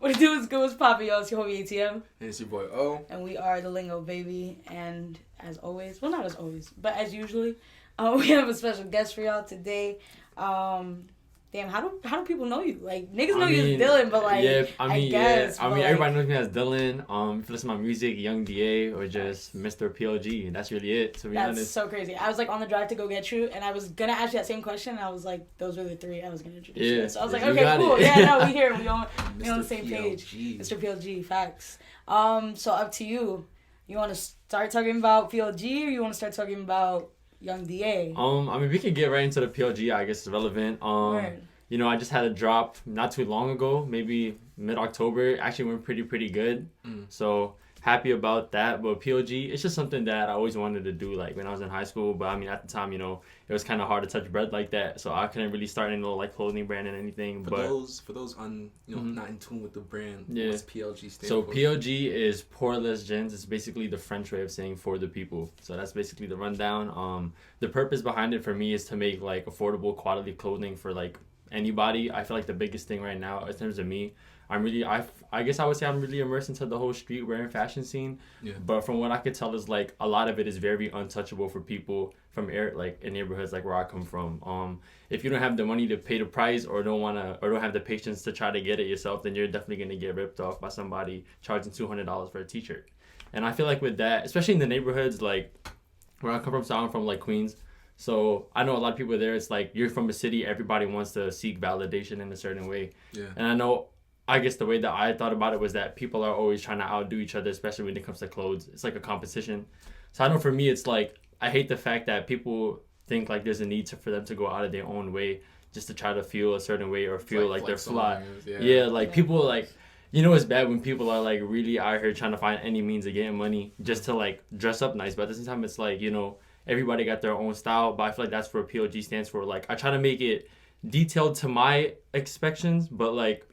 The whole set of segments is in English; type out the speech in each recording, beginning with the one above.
What it do is good, what's poppin', y'all? It's your homie ATM. And it's your boy O. And we are the Lingo Baby. And as always, well, not as always, but as usually, we have a special guest for y'all today. Damn, how do people know you? Like, niggas know you as Dylan, but like, I guess. I mean, everybody knows me as Dylan. If you listen to my music, Young D.A, or just Mr. PLG. That's really it, to be honest. That's so crazy. I was like on the drive to go get you, and I was gonna ask you that same question, and I was like, those were the three I was gonna introduce you to. So I was like, okay, cool. Yeah, no, we here. We on the same page. Mr. PLG, facts. So up to you. You want to start talking about PLG, or you want to start talking about Young D.A? I mean, we can get right into the PLG. I guess it's relevant. You know, I just had a drop not too long ago, maybe mid-October. Actually went pretty good. So happy about that. But PLG, it's just something that I always wanted to do, like when I was in high school. But I mean, at the time, you know, it was kind of hard to touch bread like that. So I couldn't really start any little like clothing brand and anything. For those not in tune with the brand, what's PLG stand so for? PLG is Pour Les Gens. It's basically the French way of saying for the people. So that's basically the rundown. The purpose behind it for me is to make like affordable quality clothing for like anybody. I feel like the biggest thing right now in terms of me, I guess I would say I'm really immersed into the whole streetwear and fashion scene. Yeah. But from what I could tell is like a lot of it is very untouchable for people from like in neighborhoods like where I come from. If you don't have the money to pay the price or don't have the patience to try to get it yourself, then you're definitely gonna get ripped off by somebody charging $200 for a t-shirt. And I feel like with that, especially in the neighborhoods like where I come from, so I'm from like Queens. So I know a lot of people there, it's like you're from a city, everybody wants to seek validation in a certain way. Yeah. And I guess the way that I thought about it was that people are always trying to outdo each other, especially when it comes to clothes. It's like a competition. So I know for me, it's like, I hate the fact that people think like there's a need for them to go out of their own way just to try to feel a certain way or feel like they're fly. People like, you know, it's bad when people are like really out here trying to find any means of getting money just to like dress up nice. But at the same time, it's like, you know, everybody got their own style, but I feel like that's what PLG stands for. Like, I try to make it detailed to my expectations, but like,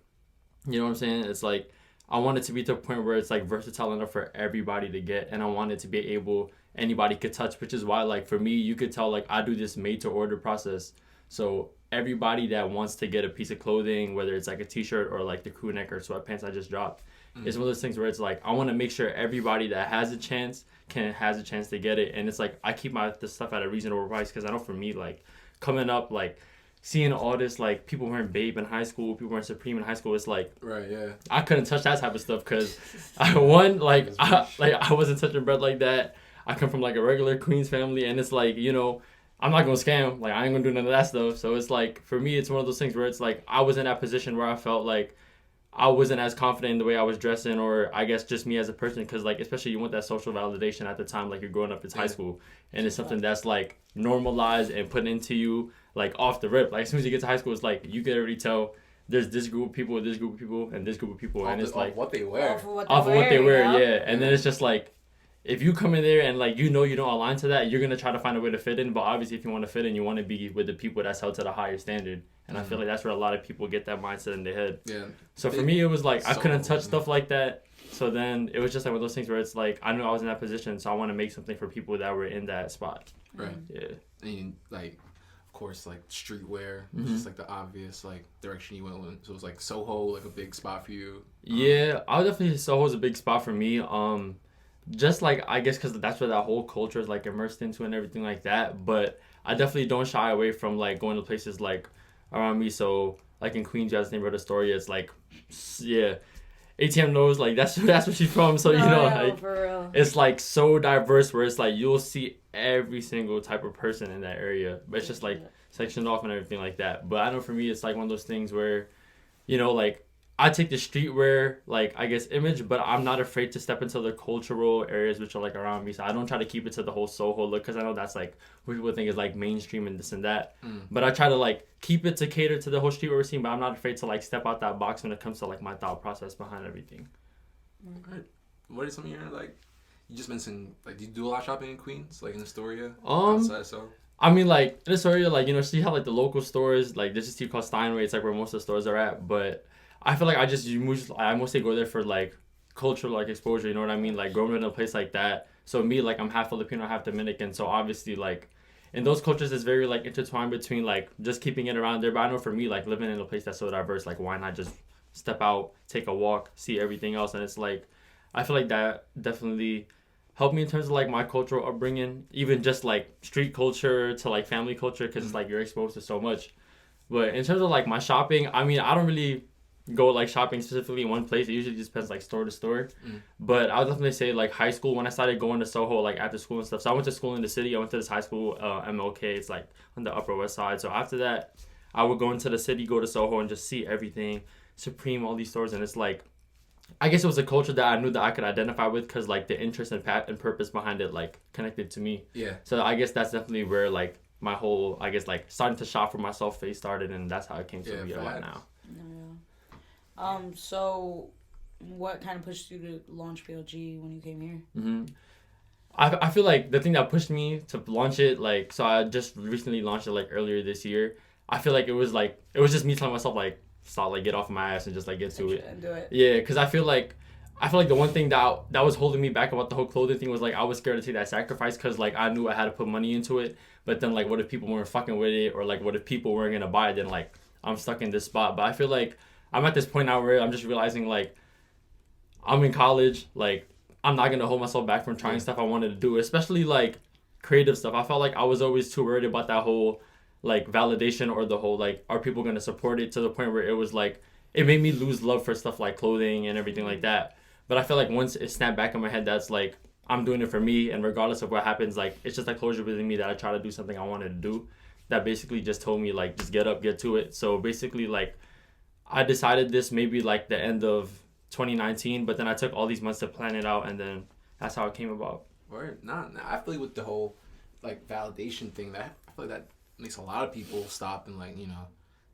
you know what I'm saying? It's like, I want it to be to a point where it's like versatile enough for everybody to get, and I want it to be able, anybody could touch, which is why like for me, you could tell like I do this made to order process. So everybody that wants to get a piece of clothing, whether it's like a t-shirt or like the crew neck or sweatpants I just dropped, it's one of those things where it's like, I want to make sure everybody that has a chance has a chance to get it. And it's like, I keep this stuff at a reasonable price, because I know for me, like coming up, like seeing all this, like people wearing Babe in high school, people wearing Supreme in high school, it's like, I couldn't touch that type of stuff, because I wasn't touching bread like that. I come from like a regular Queens family, and it's like, you know, I'm not gonna scam, like I ain't gonna do none of that stuff. So it's like, for me, it's one of those things where it's like, I was in that position where I felt like I wasn't as confident in the way I was dressing, or I guess just me as a person, because like, especially you want that social validation at the time, like you're growing up, it's high school, and it's something that's like normalized and put into you like off the rip. Like as soon as you get to high school, it's like you can already tell there's this group of people, and this group of people, and it's like what they wear, off of what they wear, yeah. And then it's just like, if you come in there and like you know you don't align to that, you're gonna try to find a way to fit in. But obviously, if you want to fit in, you want to be with the people that's held to the higher standard. And I feel like that's where a lot of people get that mindset in their head. Yeah. So for me, it was like I couldn't touch stuff like that. So then it was just like one of those things where it's like, I knew I was in that position, so I want to make something for people that were in that spot. Right. Yeah. And like, of course, like streetwear, just like the obvious like direction you went with. So it was like Soho, like a big spot for you. Yeah, I would definitely say Soho's a big spot for me. Just like, I guess because that's where that whole culture is like immersed into and everything like that. But I definitely don't shy away from like going to places like around me. So like in Queens, you have this neighborhood Astoria. It's like, yeah, ATM knows like that's where she's from. So you know, like it's like so diverse where it's like you'll see every single type of person in that area. But it's just like sectioned off and everything like that. But I know for me, it's like one of those things where, you know, like I take the streetwear, like, I guess, image, but I'm not afraid to step into the cultural areas which are, like, around me. So I don't try to keep it to the whole Soho look, because I know that's, like, what people think is, like, mainstream and this and that. But I try to, like, keep it to cater to the whole streetwear scene, but I'm not afraid to, like, step out that box when it comes to, like, my thought process behind everything. Right. What are some of your, like, you just mentioned, like, do you do a lot of shopping in Queens, like, in Astoria? Outside, so? I mean, like, in Astoria, like, you know, see how, like, the local stores, like, there's this team called Steinway. It's, like, where most of the stores are at, but I feel like I mostly go there for like cultural like exposure, you know what I mean? Like growing up in a place like that. So me, like I'm half Filipino, half Dominican. So obviously like in those cultures it's very like intertwined between like just keeping it around there. But I know for me, like living in a place that's so diverse, like why not just step out, take a walk, see everything else. And it's like, I feel like that definitely helped me in terms of like my cultural upbringing, even just like street culture to like family culture, because it's like you're exposed to so much. But in terms of like my shopping, I mean, I don't really go like shopping specifically in one place. It usually just depends like store to store. But I would definitely say like high school, when I started going to Soho like after school and stuff. So I went to school in the city. I went to this high school, MLK. It's like on the Upper West Side. So after that, I would go into the city, go to Soho, and just see everything. Supreme, all these stores, and it's like, I guess it was a culture that I knew that I could identify with, because like the interest and purpose behind it like connected to me. Yeah. So I guess that's definitely where like my whole, I guess, like starting to shop for myself phase started, and that's how it came to be right now. So what kind of pushed you to launch PLG when you came here? I feel like the thing that pushed me to launch it, like, so I just recently launched it like earlier this year. I feel like it was just me telling myself like, stop, like get off my ass and just like get to it. And do it. Yeah, because I feel like the one thing that was holding me back about the whole clothing thing was like I was scared to take that sacrifice, because like I knew I had to put money into it, but then like what if people weren't fucking with it, or like what if people weren't gonna buy it, then like I'm stuck in this spot. But I feel like I'm at this point now where I'm just realizing like I'm in college, like I'm not gonna hold myself back from trying stuff I wanted to do, especially like creative stuff. I felt like I was always too worried about that whole like validation, or the whole like, are people gonna support it, to the point where it was like it made me lose love for stuff like clothing and everything like that. But I feel like once it snapped back in my head, that's like I'm doing it for me, and regardless of what happens, like it's just like closure within me that I try to do something I wanted to do, that basically just told me like just get up, get to it. So basically like I decided this maybe like the end of 2019, but then I took all these months to plan it out, and then that's how it came about. Word. Nah, I feel like with the whole like validation thing, that I feel like that makes a lot of people stop and like, you know,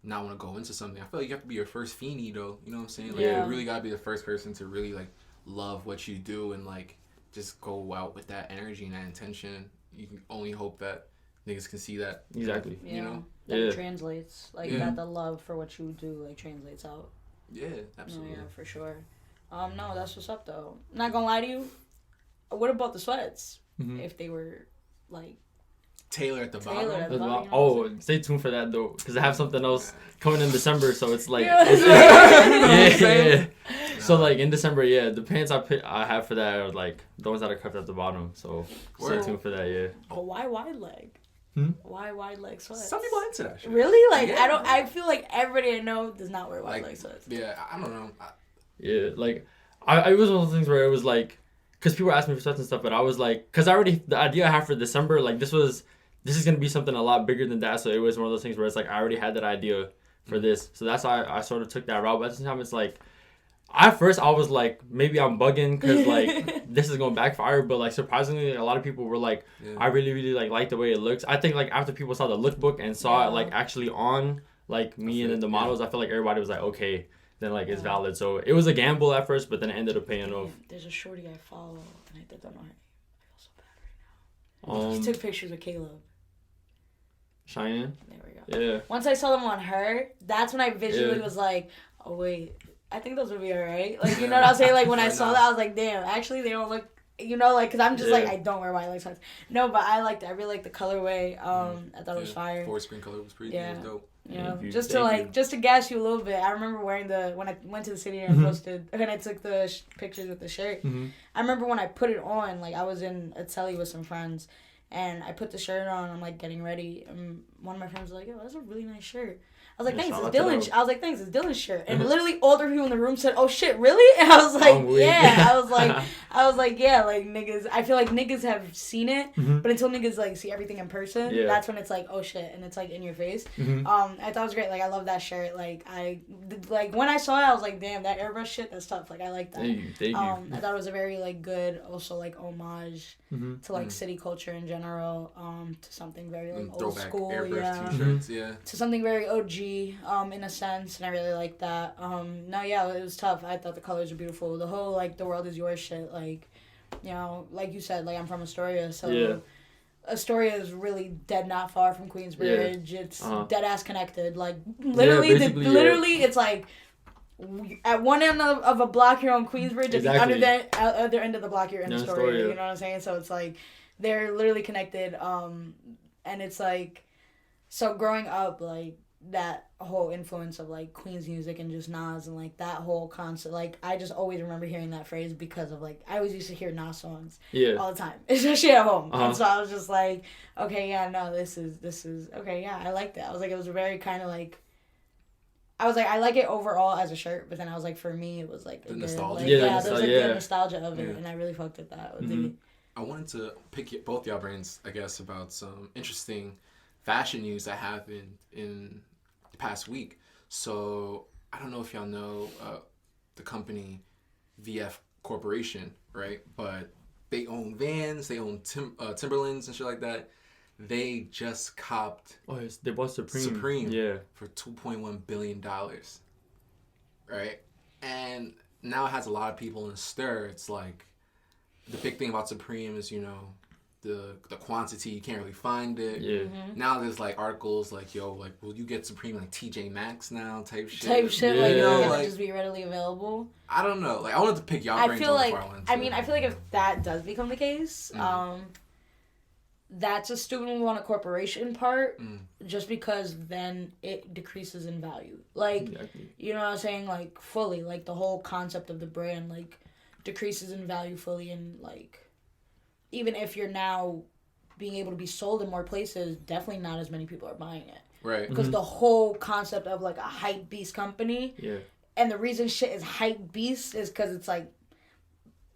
not want to go into something. I feel like you have to be your first feenie though, you know what I'm saying? Like you really gotta be the first person to really like love what you do, and like just go out with that energy and that intention. You can only hope that niggas can see that. Exactly. You know? That it translates. Like that the love for what you do like translates out. Yeah, absolutely. No, yeah, for sure. No, that's what's up though. Not gonna lie to you. What about the sweats? If they were like Taylor at the bottom. Oh, stay tuned for that though, because I have something else coming in December. So it's like, So like in December, the pants I have for that are like the ones that are cuffed at the bottom. So stay tuned for that. Yeah. Oh, why wide leg? Why wide leg sweats? Some people into that shit. Really? Like I feel like everybody I know does not wear wide leg sweats. Yeah, I don't know. Like I was one of those things where it was like, because people asked me for sweats and stuff, but I was like, because the idea I have for December, like this is going to be something a lot bigger than that. So it was one of those things where it's like, I already had that idea for this. So that's why I sort of took that route. But at the same time, it's like, at first I was like, maybe I'm bugging because like, this is going to backfire. But like, surprisingly, a lot of people were like, I really, really like the way it looks. I think like after people saw the lookbook and saw it like actually on like me and then the models, I feel like everybody was like, okay, then like it's valid. So it was a gamble at first, but then it ended up paying off. There's a shorty I follow and I don't know her. I feel so bad right now. He took pictures with Caleb. Cheyenne? There we go. Yeah. Once I saw them on her, that's when I visually was like, oh wait, I think those would be alright. Like, you know what I'm saying? Like when I saw that, I was like, damn, actually they don't look, you know, like, cause I'm just like, I don't wear white leg socks. No, but I liked it. I really liked the colorway. I thought it was fire. Forest green color was pretty dope. You know, just to gas you a little bit. I remember wearing when I went to the city and posted, and I took the pictures with the shirt. I remember when I put it on, like I was in a telly with some friends, and I put the shirt on. I'm like getting ready, and one of my friends was like, "Yo, that's a really nice shirt." I was like, "Thanks, it's Dylan's." I was like, "Thanks, it's Dylan's shirt." And literally, all the people in the room said, "Oh shit, really?" And I was like, "Yeah." I was like, "Yeah." Like niggas, I feel like niggas have seen it, but until niggas like see everything in person, that's when it's like, "Oh shit," and it's like in your face. I thought it was great. Like I love that shirt. Like when I saw it, I was like, "Damn, that airbrush shit, that's tough." Like I like that. Thank you. I thought it was a very like good, also like homage to like city culture in general. To something very like old school, t-shirts, to something very OG, in a sense, and I really like that. It was tough. I thought the colors were beautiful. The whole like the world is yours shit, like, you know, like you said, like I'm from Astoria, so Astoria is really dead not far from Queensbridge. It's dead ass connected. Like literally, it's like at one end of a block you're on Queensbridge, at the other end of the block you're in Astoria. You know what I'm saying? So it's like they're literally connected. And it's like, so growing up, like that whole influence of like Queen's music and just Nas and like that whole concept. Like I just always remember hearing that phrase because of like I always used to hear Nas songs all the time, especially at home. And so I was just like, okay, yeah, no, this is okay, yeah, I liked it. I was like, it was very kind of like. I was like, I like it overall as a shirt, but then I was like, for me, it was like the nostalgia. Like, there was a good nostalgia of it, and I really fucked with that. I wanted to pick both y'all brains, I guess, about some interesting fashion news that happened in the past week. So I don't know if y'all know the company VF Corporation, right? But they own Vans, they own Timberlands and shit like that. They just copped. Oh, yes, they bought Supreme. For $2.1 billion, right? And now it has a lot of people in a stir. It's like the big thing about Supreme is, you know, the quantity, you can't really find it. Yeah. Now there's like articles like, yo, like, will you get Supreme like TJ Maxx now type shit? Yeah. Like, you know, like just be readily available. I don't know. Like I wanted to pick y'all brains on before I went to. I feel like if that does become the case, that's a student loan a corporation part, just because then it decreases in value. Like, you know what I'm saying? Like, fully. Like, the whole concept of the brand, like, decreases in value fully. And, like, even if you're now being able to be sold in more places, definitely not as many people are buying it. Right. Because the whole concept of, like, a hype beast company. Yeah. And the reason shit is hype beast is because it's, like,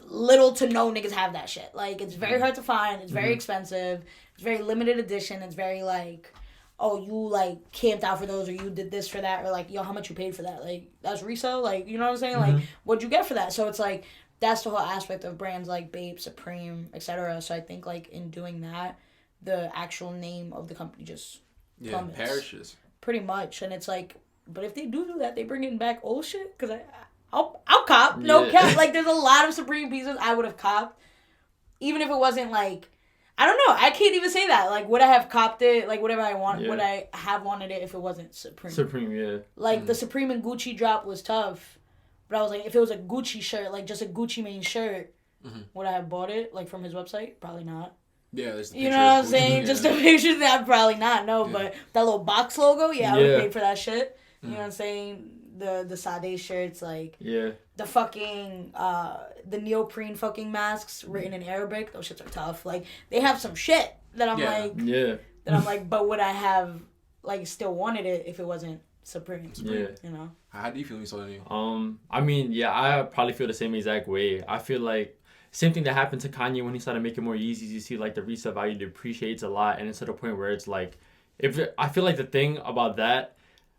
little to no niggas have that shit. Like, it's very hard to find. It's very expensive. It's very limited edition. It's very, like, oh, you, like, camped out for those, or you did this for that, or, like, yo, how much you paid for that? Like, that's resale? Like, you know what I'm saying? Like, what'd you get for that? So it's, like, that's the whole aspect of brands like Babe, Supreme, etc. So I think, like, in doing that, the actual name of the company just plummets. Perishes. Pretty much. And it's, like, but if they do that, they bring in back old shit? Because I'll cop. No cap. Like, there's a lot of Supreme pieces I would have copped. Even if it wasn't, like, I don't know. I can't even say that. Like, would I have copped it? Like, whatever I want, would I have wanted it if it wasn't Supreme? Supreme, yeah. Like, the Supreme and Gucci drop was tough. But I was like, if it was a Gucci shirt, like, just a Gucci main shirt, would I have bought it, like, from his website? Probably not. Yeah, there's the picture. You know what I'm saying? Just a picture of that, probably not. No, but that little box logo, I would have paid for that shit. You know what I'm saying? The Sade shirts, like, the fucking, the neoprene fucking masks written in Arabic, those shits are tough. Like, they have some shit that I'm that I'm like, but would I have, like, still wanted it if it wasn't Supreme, you know? How do you feel when you saw the new? I mean, I probably feel the same exact way. I feel like, same thing that happened to Kanye when he started making more Yeezys, you see, like, the resale value depreciates a lot, and it's to the point where it's like, I feel like the thing about that,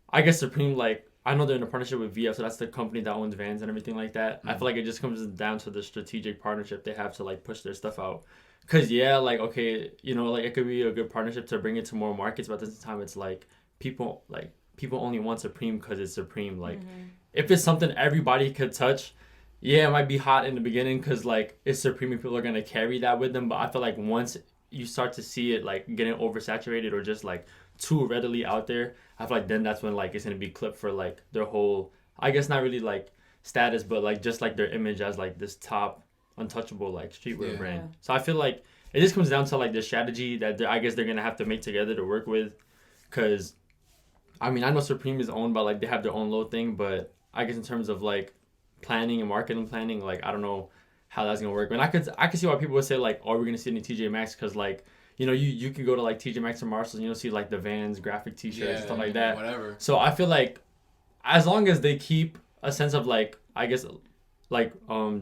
I guess Supreme, like, I know they're in a partnership with VF, so that's the company that owns Vans and everything like that. I feel like it just comes down to the strategic partnership they have to, like, push their stuff out. Because, like, okay, you know, like, it could be a good partnership to bring it to more markets, but at the same time, it's like, people only want Supreme because it's Supreme. Like, if it's something everybody could touch, it might be hot in the beginning because, like, it's Supreme and people are going to carry that with them. But I feel like once you start to see it, like, getting oversaturated or just, like, too readily out there, I feel like then that's when, like, it's going to be clipped for, like, their whole, I guess not really, like, status, but, like, just, like, their image as, like, this top untouchable, like, streetwear brand. So I feel like it just comes down to, like, the strategy that I guess they're going to have to make together to work with. Because, I mean, I know Supreme is owned by, like, they have their own little thing, but I guess in terms of, like, planning and marketing planning, like, I don't know how that's going to work. And I could see why people would say, like, oh, we're going to see it in TJ Maxx because, like, you know, you could go to, like, TJ Maxx or Marshalls and you'll see, like, the Vans graphic t-shirts and stuff like that. Whatever. So I feel like as long as they keep a sense of, like, I guess, like,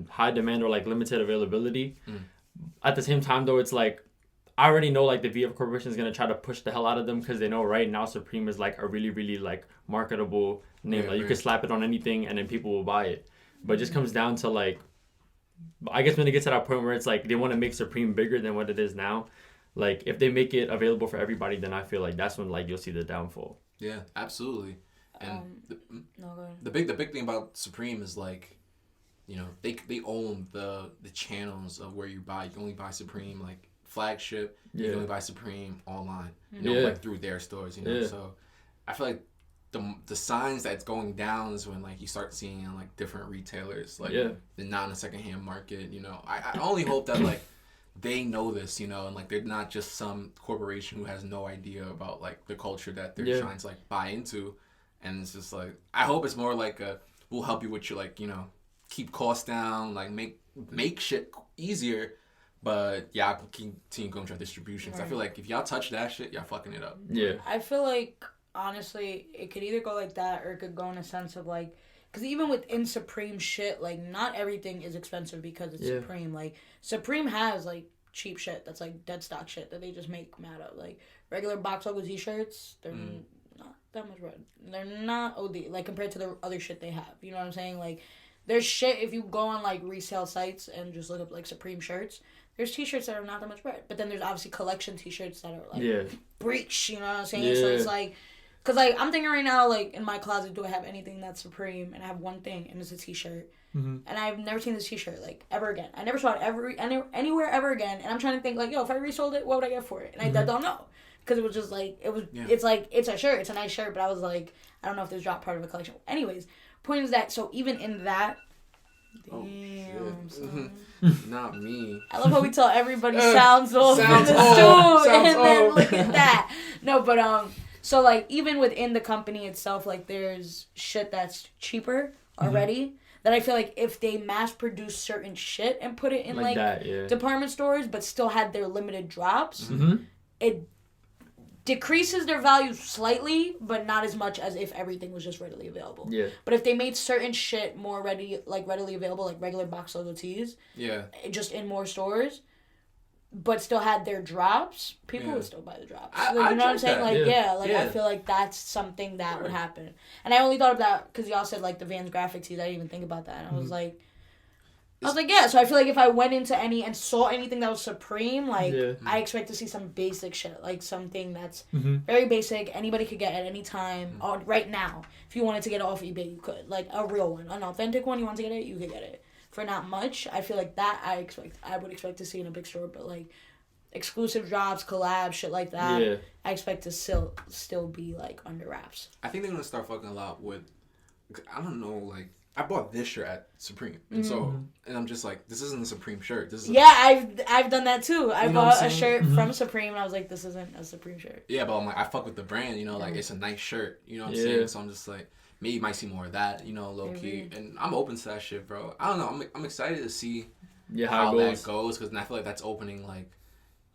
high demand or, like, limited availability, at the same time, though, it's like, I already know, like, the VF Corporation is going to try to push the hell out of them because they know right now Supreme is, like, a really, really, like, marketable name. Like, you could slap it on anything and then people will buy it. But it just comes down to, like, I guess when it gets to that point where it's, like, they want to make Supreme bigger than what it is now, like, if they make it available for everybody, then I feel like that's when, like, you'll see the downfall. Yeah, absolutely. And the big thing about Supreme is, like, you know, they own the channels of where you buy. You can only buy Supreme, like, flagship. You can only buy Supreme online. You know, like, through their stores, you know. So I feel like the signs that it's going down is when, like, you start seeing, like, different retailers, like, the not in the secondhand market, you know. I only hope that, like, they know this, you know, and like they're not just some corporation who has no idea about like the culture that they're trying to like buy into. And it's just like, I hope it's more like we'll help you with your like, you know, keep costs down, like make shit easier. But y'all can continue going to our distribution. Cause I feel like if y'all touch that shit, y'all fucking it up. Yeah. I feel like, honestly, it could either go like that or it could go in a sense of like, because even within Supreme shit, like, not everything is expensive because it's Supreme. Like, Supreme has, like, cheap shit that's, like, dead stock shit that they just make mad of. Like, regular box logo t-shirts, they're not that much red. They're not OD, like, compared to the other shit they have. You know what I'm saying? Like, there's shit, if you go on, like, resale sites and just look up, like, Supreme shirts, there's t-shirts that are not that much red. But then there's obviously collection t-shirts that are, like, breach, you know what I'm saying? Yeah. So it's, like, because, like, I'm thinking right now, like, in my closet, do I have anything that's Supreme? And I have one thing, and it's a t-shirt. Mm-hmm. And I've never seen this t-shirt, like, ever again. I never saw it anywhere ever again. And I'm trying to think, like, yo, if I resold it, what would I get for it? And I don't know. Because it was just, like, it's, like, it's a shirt. It's a nice shirt. But I was, like, I don't know if this dropped part of a collection. Anyways, point is that, so even in that, damn, not me. I love how we tell everybody sounds off in the stool. And then look at that. No, but, so, like, even within the company itself, like, there's shit that's cheaper already that I feel like if they mass-produce certain shit and put it in, like that, department stores but still had their limited drops, it decreases their value slightly, but not as much as if everything was just readily available. Yeah. But if they made certain shit more readily available, like regular box logo tees, just in more stores, but still had their drops, people would still buy the drops. You know what I'm saying? Like, I feel like that's something that would happen. And I only thought of that because y'all said, like, the Vans graphic tees. I didn't even think about that. And I was like, yeah. So I feel like if I went into any and saw anything that was Supreme, like, I expect to see some basic shit. Like, something that's very basic. Anybody could get at any time. Right now. If you wanted to get it off eBay, you could. Like, a real one. An authentic one, you want to get it, you could get it. For not much, I feel like that I would expect to see in a big store, but like exclusive drops, collabs, shit like that, I expect to still be like under wraps. I think they're gonna start fucking a lot with, I don't know, like I bought this shirt at Supreme, and and I'm just like, this isn't a Supreme shirt. This is I've done that too. I bought a shirt from Supreme, and I was like, this isn't a Supreme shirt. Yeah, but I'm like, I fuck with the brand, you know, like it's a nice shirt, you know what I'm saying? So I'm just like, maybe you might see more of that, you know, low key. And I'm open to that shit, bro. I don't know. I'm excited to see how that goes. Because I feel like that's opening, like,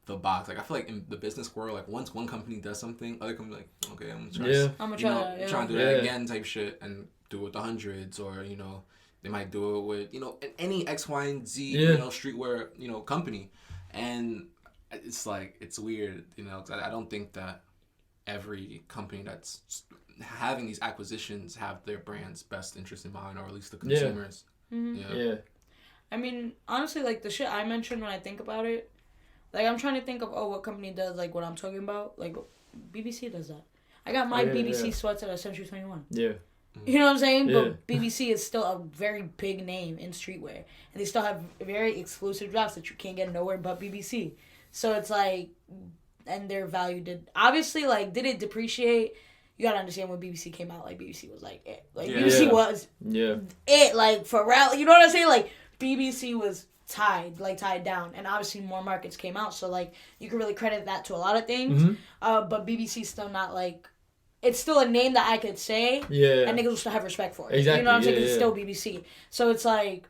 the box. Like, I feel like in the business world, like, once one company does something, other company like, okay, I'm going to try and do that again type shit and do it with the hundreds. Or, you know, they might do it with, you know, any X, Y, and Z, you know, streetwear, you know, company. And it's like, it's weird, you know, because I don't think that every company that's having these acquisitions have their brand's best interest in mind, or at least the consumers. I mean, honestly, like, the shit I mentioned when I think about it, like, I'm trying to think of, what company does, like, what I'm talking about. Like, BBC does that. I got my BBC sweats at Century 21. Yeah. You know what I'm saying? But BBC is still a very big name in streetwear. And they still have very exclusive drops that you can't get nowhere but BBC. So it's like, and their value did, obviously, like, did it depreciate? You gotta understand when BBC came out, like, BBC was like it. Like, BBC was it, like, Pharrell, you know what I'm saying? Like, BBC was tied down. And obviously more markets came out, so, like, you can really credit that to a lot of things. But BBC's still not, like, it's still a name that I could say, and niggas will still have respect for it. Exactly. You know what I'm saying? Because it's still BBC. So it's, like,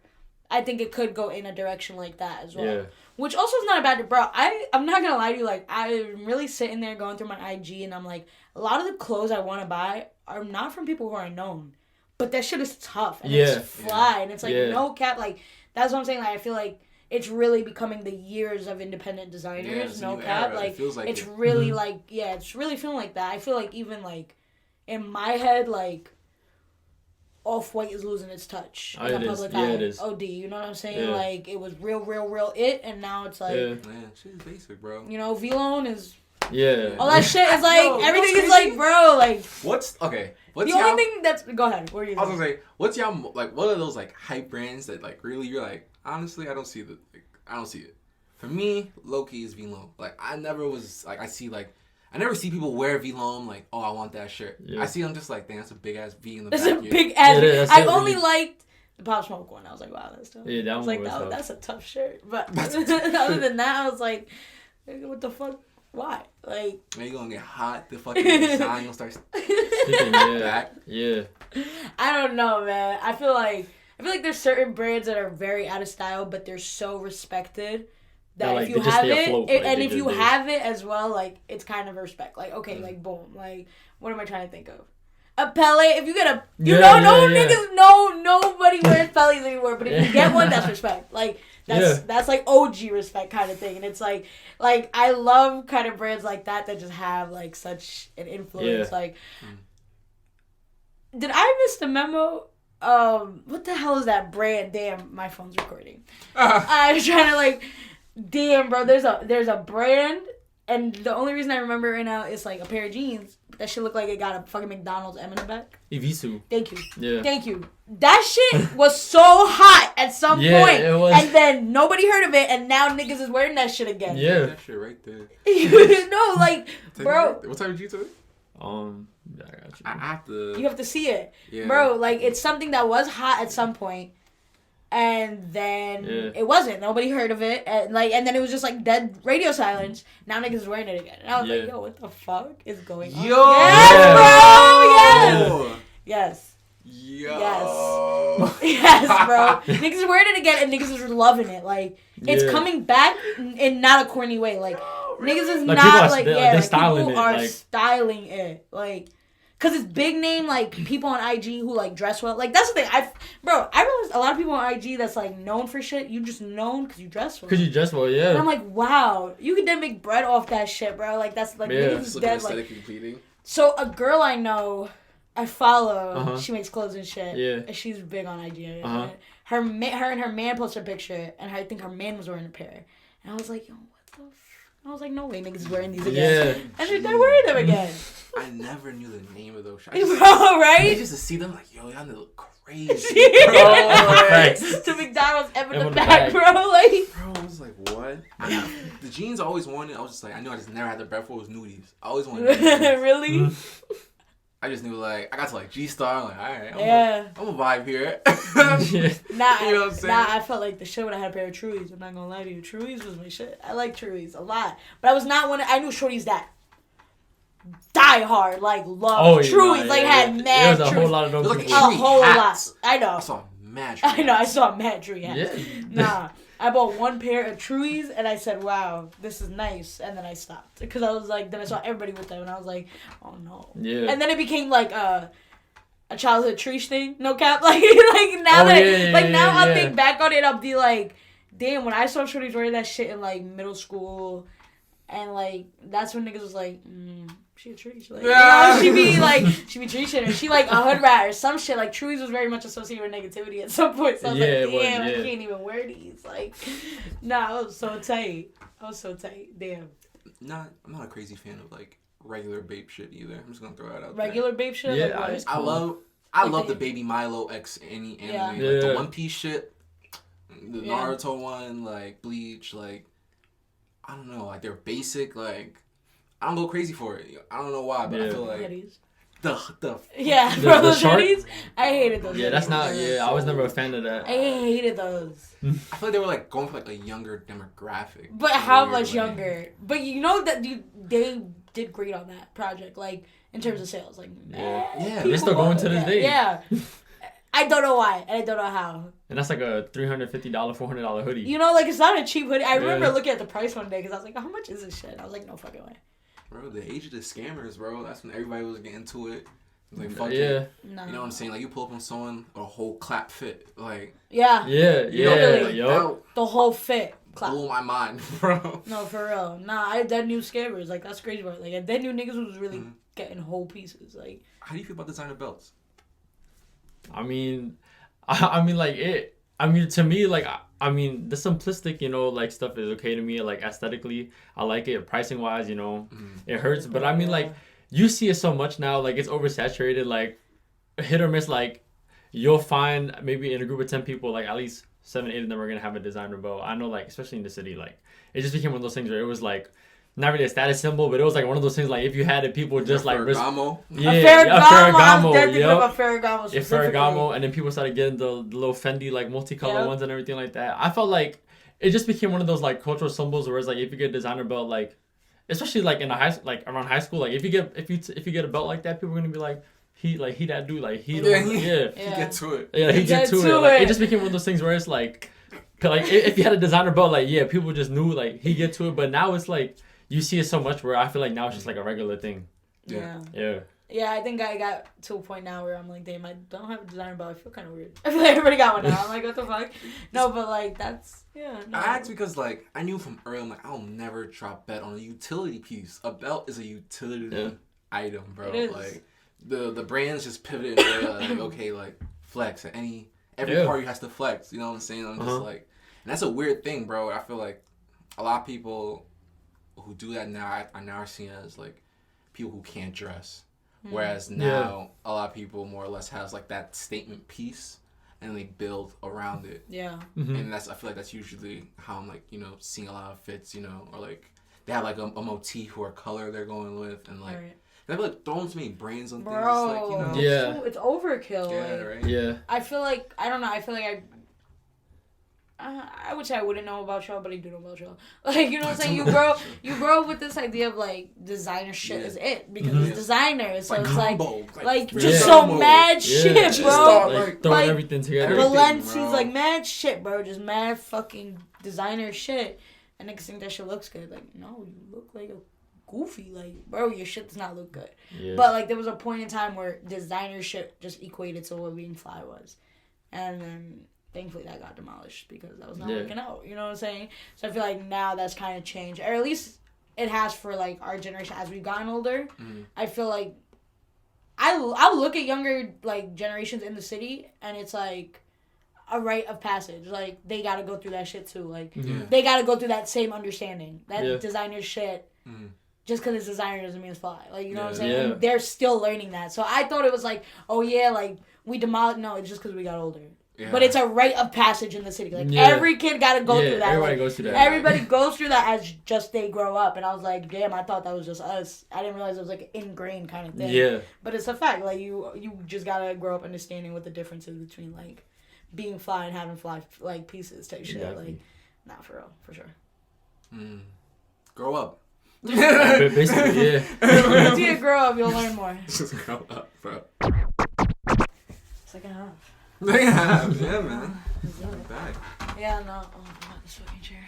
I think it could go in a direction like that as well. Yeah. Which also is not a bad, bro. I'm not gonna lie to you, like, I'm really sitting there going through my IG, and I'm like, a lot of the clothes I want to buy are not from people who are known, but that shit is tough, and it's fly, and it's like, no cap, like, that's what I'm saying, like, I feel like it's really becoming the years of independent designers, no cap, like, it's really, like, it's really feeling like that. I feel like even, like, in my head, like, Off-White is losing its touch in the public eye. It is. OD, you know what I'm saying? Like, it was real it, and now it's like... Man, shit is basic, bro. You know, V-Lone is... all that shit is like... everything is like, bro, like... What's the only thing that's... Go ahead. What are you saying? I was gonna say, what's y'all... Like, what are those, like, hype brands that, like, really you're like, honestly, I don't see it. For me, low-key is V-Lone. Like, I never see people wear V-Lone, like, I want that shirt. I see them just like, dang, that's a big-ass V in the back. That's a big-ass V. I've only liked The Pop Smoke one, I was like, wow, that's tough. Yeah, that one was tough. That's a tough shirt. But other than that, I was like, what the fuck? Why? Like, man, you gonna get hot. The fucking design gonna start back. Yeah. I don't know, man. I feel like there's certain brands that are very out of style, but they're so respected that like, if you have it, and if you have it as well, like, it's kind of respect. Like, okay, like, boom. Like, what am I trying to think of? A Pele. If you get a, niggas, nobody wears Peles anymore. But if you get one, that's respect. Like, that's like OG respect kind of thing. And it's like I love kind of brands like that just have like such an influence. Like, did I miss the memo? What the hell is that brand? Damn, my phone's recording. I was trying to like, damn, bro. There's a brand, and the only reason I remember right now is like a pair of jeans. That shit look like it got a fucking McDonald's M in the back. Evisu. Thank you. Yeah. Thank you. That shit was so hot at some point. It was. And then nobody heard of it, and now niggas is wearing that shit again. Yeah. That shit right there. No, like, bro. What type of jeans are they? Yeah, I got you. I have to. You have to see it. Yeah. Bro, like, it's something that was hot at some point. And then it wasn't. Nobody heard of it. And then it was just like dead radio silence. Now niggas is wearing it again. And I was like, yo, what the fuck is going on? Yo! Yes, bro! Yes. Yo! Yes, bro. Niggas is wearing it again and niggas is loving it. Like, it's coming back in not a corny way. Like, niggas is like, not like, people are styling it. Like, cause it's big name, like, people on IG who, like, dress well. Like, that's the thing. I realized a lot of people on IG that's, like, known for shit. You just known because you dress well. Because you dress well, yeah. And I'm like, wow. You can then make bread off that shit, bro. Like, that's, like, niggas is dead. Like, so, a girl I know, I follow, she makes clothes and shit. Yeah. And she's big on IG. Her and her man posted a picture, and I think her man was wearing a pair. And I was like, yo, what the fuck? I was like, no way niggas is wearing these again. Yeah. And they're wearing them again. I never knew the name of those shoes. Bro, right? Just to see them, like, yo, y'all look crazy. To McDonald's M in the back, bro. Like, bro, I was like, what? The jeans I always wanted, I was just like, I knew I just never had the breath for was nudies. I always wanted nudies. Really? I just knew, like, I got to, like, G-Star. I'm like, all right, I'm a vibe here. Nah, you know what I'm saying? I felt like the shit when I had a pair of Truies. I'm not going to lie to you. Truies was my shit. I like Truies a lot. But I was not one I knew shorties that die hard, like, love Truies. Like, had mad Truies. There was a whole lot of those like people. A whole lot. I know. I saw mad Truies. I know. I saw mad Truies. Yeah. Nah. I bought one pair of Truies, and I said, wow, this is nice. And then I stopped. Because I was like, then I saw everybody with them, and I was like, oh, no. Yeah. And then it became, like, a childhood Trish thing. No cap. Like now I'll think back on it, I'll be like, damn, when I saw shorties wearing that shit in, like, middle school, and, like, that's when niggas was like, she a Trish. Like, you know, she be Trish shit, or she, like, a hood rat, or some shit. Like, Truies was very much associated with negativity at some point. So I was like, damn, I can't even wear these. Like, nah, I was so tight. Damn. I'm not a crazy fan of, like, regular babe shit either. I'm just gonna throw that out regular babe shit? Yeah, like, cool. I love the Baby Milo X anime. Like, the One Piece shit. The Naruto one, like, Bleach, like, I don't know, like, they're basic, like, I don't go crazy for it. I don't know why, but I feel like the hoodies. I hated those. Yeah, that's not. Yeah, I was never a fan of that. I hated those. I feel like they were like going for like a younger demographic. But how much younger? But you know that they did great on that project, like in terms of sales. Like they're still going to this day. Yeah. I don't know why, and I don't know how. And that's like a $350, $400 hoodie. You know, like, it's not a cheap hoodie. I remember looking at the price one day because I was like, how much is this shit? And I was like, no fucking way. Bro, the age of the scammers, bro. That's when everybody was getting into it. Like, fuck it. No. You know what I'm saying? Like, you pull up on someone, a whole clap fit. Like, the whole fit. Clap. Blew my mind, bro. No, for real. Nah, I dead knew scammers. Like, that's crazy part. Like, I dead knew niggas was really getting whole pieces. Like, how do you feel about designer belts? I mean, like, it. I mean, to me, like, I mean, the simplistic, you know, like, stuff is okay to me. Like, aesthetically, I like it. Pricing wise, you know, it hurts. But I mean, like, you see it so much now. Like, it's oversaturated. Like, hit or miss. Like, you'll find maybe in a group of 10 people, like, at least 7, 8 of them are gonna have a designer belt. I know, like, especially in the city, like, it just became one of those things where it was like not really a status symbol, but it was like one of those things like if you had it, people just like Ferragamo. Yeah, a Ferragamo. I'm thinking of a Ferragamo specifically. Ferragamo, and then people started getting the little Fendi like multicolored ones and everything like that. I felt like it just became one of those like cultural symbols where it's like if you get a designer belt, like especially like in around high school, like if you get a belt like that, people are gonna be like he that dude, like he get to it. Yeah, he get to it. Like, it just became one of those things where it's like if you had a designer belt, like people just knew like he get to it. But now it's like you see it so much where I feel like now it's just like a regular thing. Yeah. Yeah. Yeah, I think I got to a point now where I'm like, damn, I don't have a designer belt. I feel kind of weird. I feel like everybody got one now. I'm like, what the fuck? No, but like that's No. I asked because like I knew from early, I'm like, I'll never drop bet on a utility piece. A belt is a utility item, bro. It is. Like the brands just pivoted like okay, like flex at every party has to flex. You know what I'm saying? I'm just like, and that's a weird thing, bro. I feel like a lot of people who do that now, I now are seen as like people who can't dress. Whereas now a lot of people more or less has like that statement piece and they build around it. Yeah. Mm-hmm. And I feel like that's usually how I'm like, seeing a lot of fits, or like they have like a motif or a color they're going with and like they have like throwing too many brains on things. Like, it's overkill. Yeah, like, right. Yeah. I feel like I would say I wouldn't know about y'all, but I do know about y'all. Like, you know what I'm saying? You grow up with this idea of, like, designer shit is it. Because it's designer. So it's like just so mad shit, bro. Like, throwing everything together. Balenci's, like, mad shit, bro. Just mad fucking designer shit. And niggas think that shit looks good. Like, no, you look like a goofy. Like, bro, your shit does not look good. Yeah. But, like, there was a point in time where designer shit just equated to what being fly was. And then thankfully that got demolished because that was not working out. You know what I'm saying? So I feel like now that's kind of changed. Or at least it has for like our generation as we've gotten older. Mm-hmm. I feel like I'll look at younger like generations in the city and it's like a rite of passage. Like they gotta go through that shit too. Like they gotta go through that same understanding. That designer shit. Mm-hmm. Just because it's designer doesn't mean it's fly. Like, you know what I'm saying? Yeah. They're still learning that. So I thought it was like, oh yeah, like we demolished. No, it's just because we got older. Yeah. But it's a rite of passage in the city. Like, every kid got to go through that. Everybody goes through that. Everybody goes through that as just they grow up. And I was like, damn, I thought that was just us. I didn't realize it was like an ingrained kind of thing. Yeah. But it's a fact. Like, you just got to grow up understanding what the difference is between, like, being fly and having fly, like, pieces type shit. Exactly. Like, nah, for real. For sure. Grow up. Basically, yeah. Once you grow up, you'll learn more. Just grow up, bro. Second half. Yeah, man. Back. Yeah, no. Oh, not this fucking chair.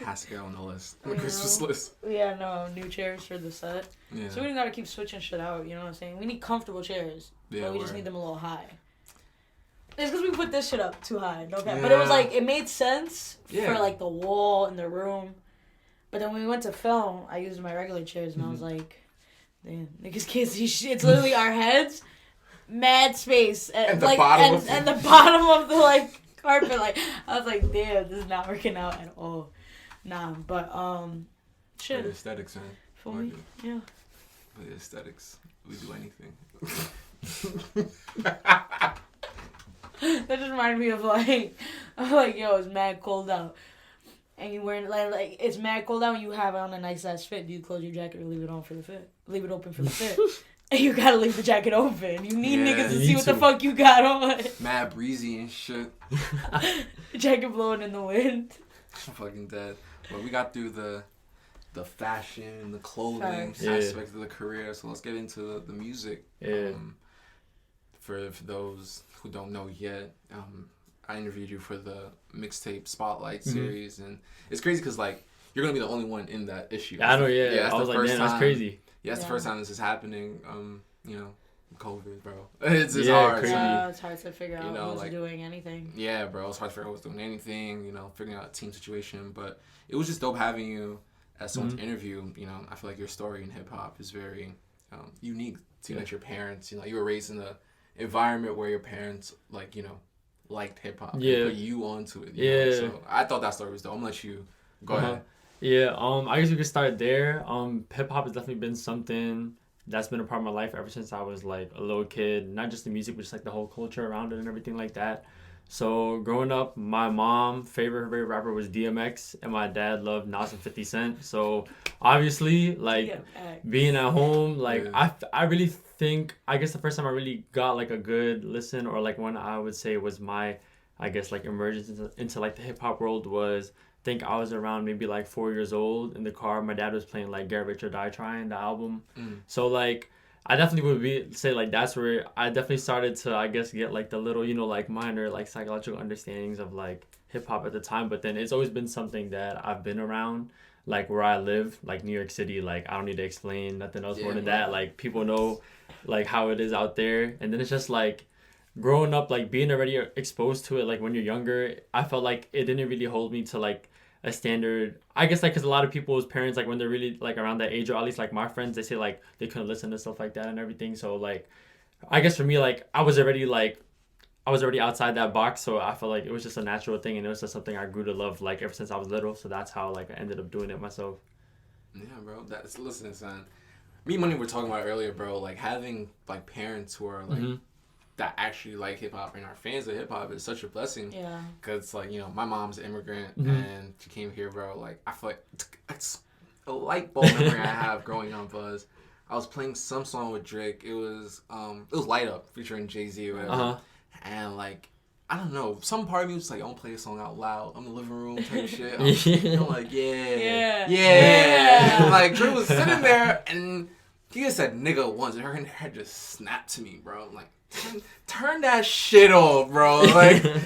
Has to go on the list. The Christmas list. Yeah, no. New chairs for the set. Yeah. So we gotta keep switching shit out, you know what I'm saying? We need comfortable chairs. Yeah, but we just need them a little high. It's because we put this shit up too high. Okay. Yeah. But it was like, it made sense for like the wall in the room. But then when we went to film, I used my regular chairs and I was like, damn, niggas can't see shit. It's literally our heads. Mad space and like and the bottom of the like carpet. Like I was like, damn, this is not working out at all. Nah, but shit. For the aesthetics, man. For me, yeah. For the aesthetics, we do anything. That just reminded me of like, yo, it's mad cold out, and you wearing like it's mad cold out, and you have on a nice ass fit. Do you close your jacket or leave it on for the fit? Leave it open for the fit. And you gotta leave the jacket open. You need niggas to see what the fuck you got on. Mad breezy and shit. Jacket blowing in the wind. I'm fucking dead. But we got through the fashion, the clothing aspects of the career. So let's get into the music. Yeah. For those who don't know yet, I interviewed you for the mixtape Spotlight series, and it's crazy because like you're gonna be the only one in that issue. I know. Yeah. I was like, man, that's crazy. Yeah, it's the first time this is happening. COVID, bro. It's hard. Crazy. It's hard to figure out who's doing anything. Yeah, bro. It's hard to figure out who's doing anything. Figuring out a team situation. But it was just dope having you as someone to interview. I feel like your story in hip hop is very unique. Seeing that your parents, you were raised in an environment where your parents, liked hip hop. Yeah. Put you onto it. You know? So I thought that story was dope. I'm gonna let you go ahead. Yeah, I guess we could start there. Hip hop has definitely been something that's been a part of my life ever since I was like a little kid. Not just the music, but just like the whole culture around it and everything like that. So growing up, my mom favorite rapper was DMX, and my dad loved Nas and 50 Cent. So obviously, like being at home, like I really think, I guess the first time I really got like a good listen, or like one I would say was my, I guess like emergence into like the hip hop world was, I think I was around maybe like 4 years old in the car. My dad was playing like Get Rich or Die Trying, the album. So like I definitely would say like that's where I definitely started to, I guess, get like the little, you know, like minor like psychological understandings of like hip hop at the time. But then it's always been something that I've been around, like where I live, like New York City. Like I don't need to explain nothing else more than that. Like people know like how it is out there. And then it's just like growing up, like being already exposed to it, like when you're younger, I felt like it didn't really hold me to like a standard, I guess, like because a lot of people's parents, like when they're really like around that age, or at least like my friends, they say like they couldn't listen to stuff like that and everything. So like I guess for me, like I was already outside that box, so I felt like it was just a natural thing, and it was just something I grew to love like ever since I was little. So that's how like I ended up doing it myself. Yeah, bro, that's, listen, son, me and Money were talking about earlier, bro, like having like parents who are like that actually like hip hop and are fans of hip hop is such a blessing. Yeah. Cause like, you know, my mom's an immigrant and she came here, bro. Like I feel like it's a light bulb memory I have growing up was I was playing some song with Drake. It was Light Up featuring Jay-Z or whatever. And like I don't know, some part of me was like, I don't play a song out loud. I'm in the living room type shit. I'm like, yeah. And like Drake was sitting there and he just said nigga once and her head just snapped to me, bro. I'm like, turn that shit off, bro. Like, turn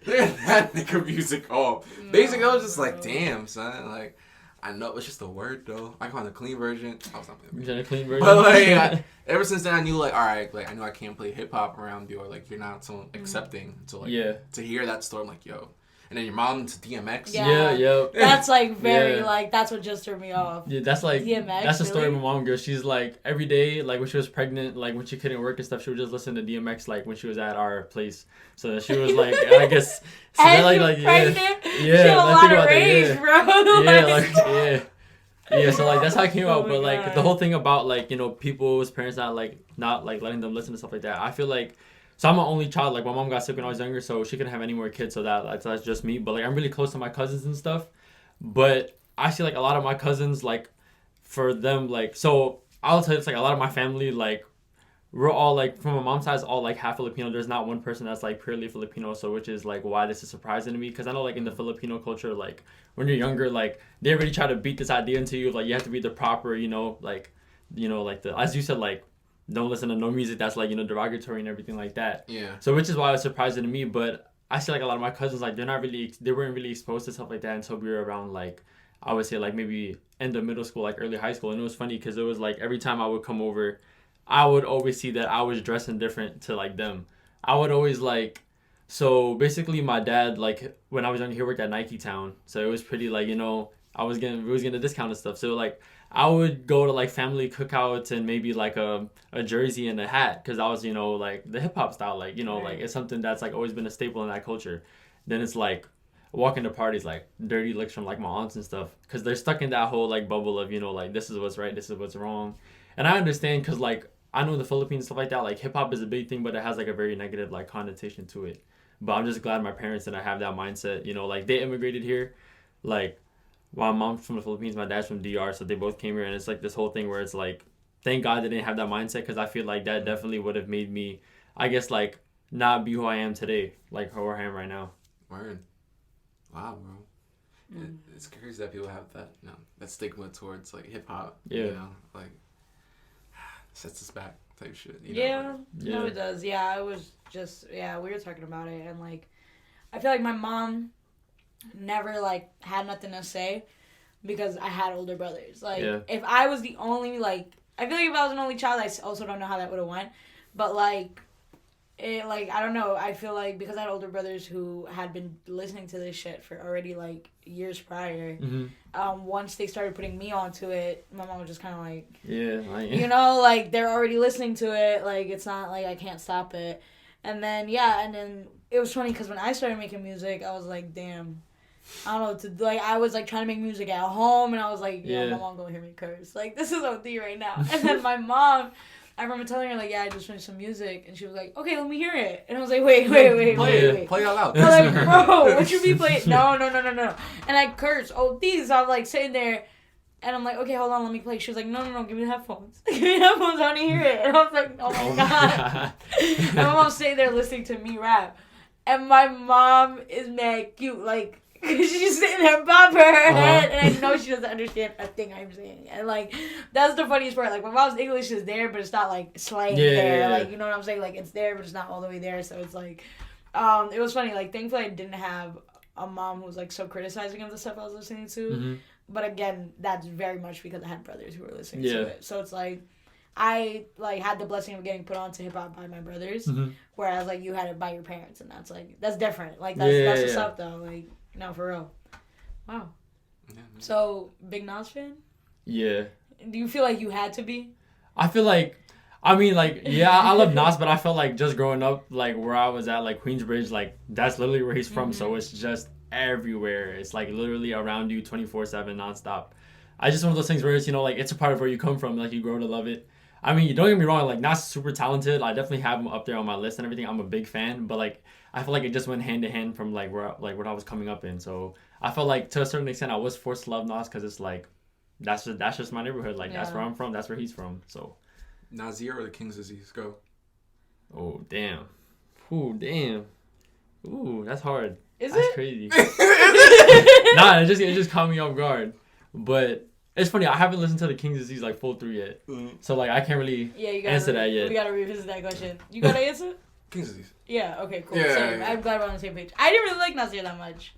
that nigga music off. Basically, I was just like, damn, son. Like, I know it's just a word, though. I call it the clean version. I was not playing the clean version. But, like, ever since then, I knew, like, all right, like, I knew I can't play hip-hop around you, or, like, you're not so accepting. So, like, to hear that story, I'm like, yo. And then your mom to DMX. Yeah. That's like very like that's what just turned me off. Yeah, that's like DMX, that's the story of my mom girl. She's like every day, like when she was pregnant, like when she couldn't work and stuff, she would just listen to DMX like when she was at our place. So she was like, I guess so and like pregnant, she had a lot of rage, bro. Yeah, so like that's how it came out. But like the whole thing about like, you know, people's parents not like letting them listen to stuff like that. I feel like, so I'm an only child. Like my mom got sick when I was younger, so she couldn't have any more kids. So that's just me. But like I'm really close to my cousins and stuff. But I see like a lot of my cousins, like for them, like, so I'll tell you, it's like a lot of my family, like we're all like from my mom's side is all like half Filipino. There's not one person that's like purely Filipino. So which is like why this is surprising to me, because I know like in the Filipino culture, like when you're younger, like they really try to beat this idea into you of like you have to be the proper, like the, as you said, like don't listen to no music that's like, derogatory and everything like that. Yeah. So which is why it was surprising to me. But I see like a lot of my cousins, like they weren't really exposed to stuff like that until we were around like, I would say like maybe end of middle school, like early high school. And it was funny because it was like every time I would come over, I would always see that I was dressing different to like them. I would always like, so basically my dad, like when I was young, he worked at Nike Town. So it was pretty like, we was getting a discount and stuff. So like I would go to like family cookouts and maybe like a jersey and a hat, because I was, like the hip hop style, like, like it's something that's like always been a staple in that culture. Then it's like walking to parties, like dirty looks from like my aunts and stuff, because they're stuck in that whole like bubble of, like this is what's right, this is what's wrong. And I understand, because like I know in the Philippines, stuff like that, like hip hop is a big thing, but it has like a very negative like connotation to it. But I'm just glad my parents didn't have that mindset, like they immigrated here, like my mom's from the Philippines, my dad's from DR, so they both came here, and it's like this whole thing where it's like, thank God they didn't have that mindset, because I feel like that definitely would have made me, I guess, like not be who I am today, like who I am right now. Word. Wow, bro. It's crazy that people have that stigma towards like hip hop. Yeah. Like sets us back type shit. No, it does. Yeah, I was just we were talking about it, and like I feel like my mom never like had nothing to say because I had older brothers. Like if I was the only, like I feel like if I was an only child, I also don't know how that would have went. But like it, like I don't know, I feel like because I had older brothers who had been listening to this shit for already like years prior, once they started putting me onto it, my mom was just kind of like like they're already listening to it, like it's not like I can't stop it. And then it was funny because when I started making music, I was like, damn, I don't know, like I was like trying to make music at home, and I was like, my mom gonna hear me curse, like this is OD right now. And then my mom I remember telling her, like, yeah, I just finished some music. And she was like, okay, let me hear it. And I was like, wait. Play it out loud. I was like, bro, what you mean play it? No. And I cursed. Oh, these. I'm, like, sitting there. And I'm like, okay, hold on, let me play. She was like, no, give me the headphones. Give me the headphones, I want to hear it. And I was like, oh my God. And my mom's sitting there listening to me rap. And my mom is mad cute. Like, she's sitting there bobbing her head. And I know she doesn't understand a thing I'm saying. And, like, that's the funniest part. Like, my mom's English is there, but it's not, like, slang there. Like, you know what I'm saying? Like, it's there, but it's not all the way there. So it's, like, it was funny. Like, thankfully I didn't have a mom who was, like, so criticizing of the stuff I was listening to. Mm-hmm. But again, that's very much because I had brothers who were listening to it. So it's like, I like had the blessing of getting put on to hip hop by my brothers, whereas like you had it by your parents, and that's different. Like that's what's up though. Like no, for real. Wow. Yeah, so big Nas fan? Yeah. Do you feel like you had to be? I feel like, I mean, like, yeah, I love Nas, but I felt like just growing up, like where I was at, like Queensbridge, like that's literally where he's from. So it's just everywhere. It's like literally around you 24/7 nonstop. I just one of those things where it's, you know, like it's a part of where you come from, like you grow to love it. I mean, don't get me wrong, like Nas is super talented. I definitely have him up there on my list and everything. I'm a big fan, but like I feel like it just went hand to hand from like where what I was coming up in. So I felt like to a certain extent I was forced to love Nas because it's like that's just my neighborhood. Like that's where I'm from. That's where he's from. So Nasir or the King's Disease? Go. Oh damn. Ooh damn. Ooh, that's hard. That's crazy. Nah, it just caught me off guard. But it's funny, I haven't listened to the King's Disease like full through yet. So like I can't really answer that yet. We gotta revisit that question. You gotta answer? King's Disease. Yeah, okay, cool. Yeah, Same. yeah. I'm glad we're on the same page. I didn't really like Nasir that much.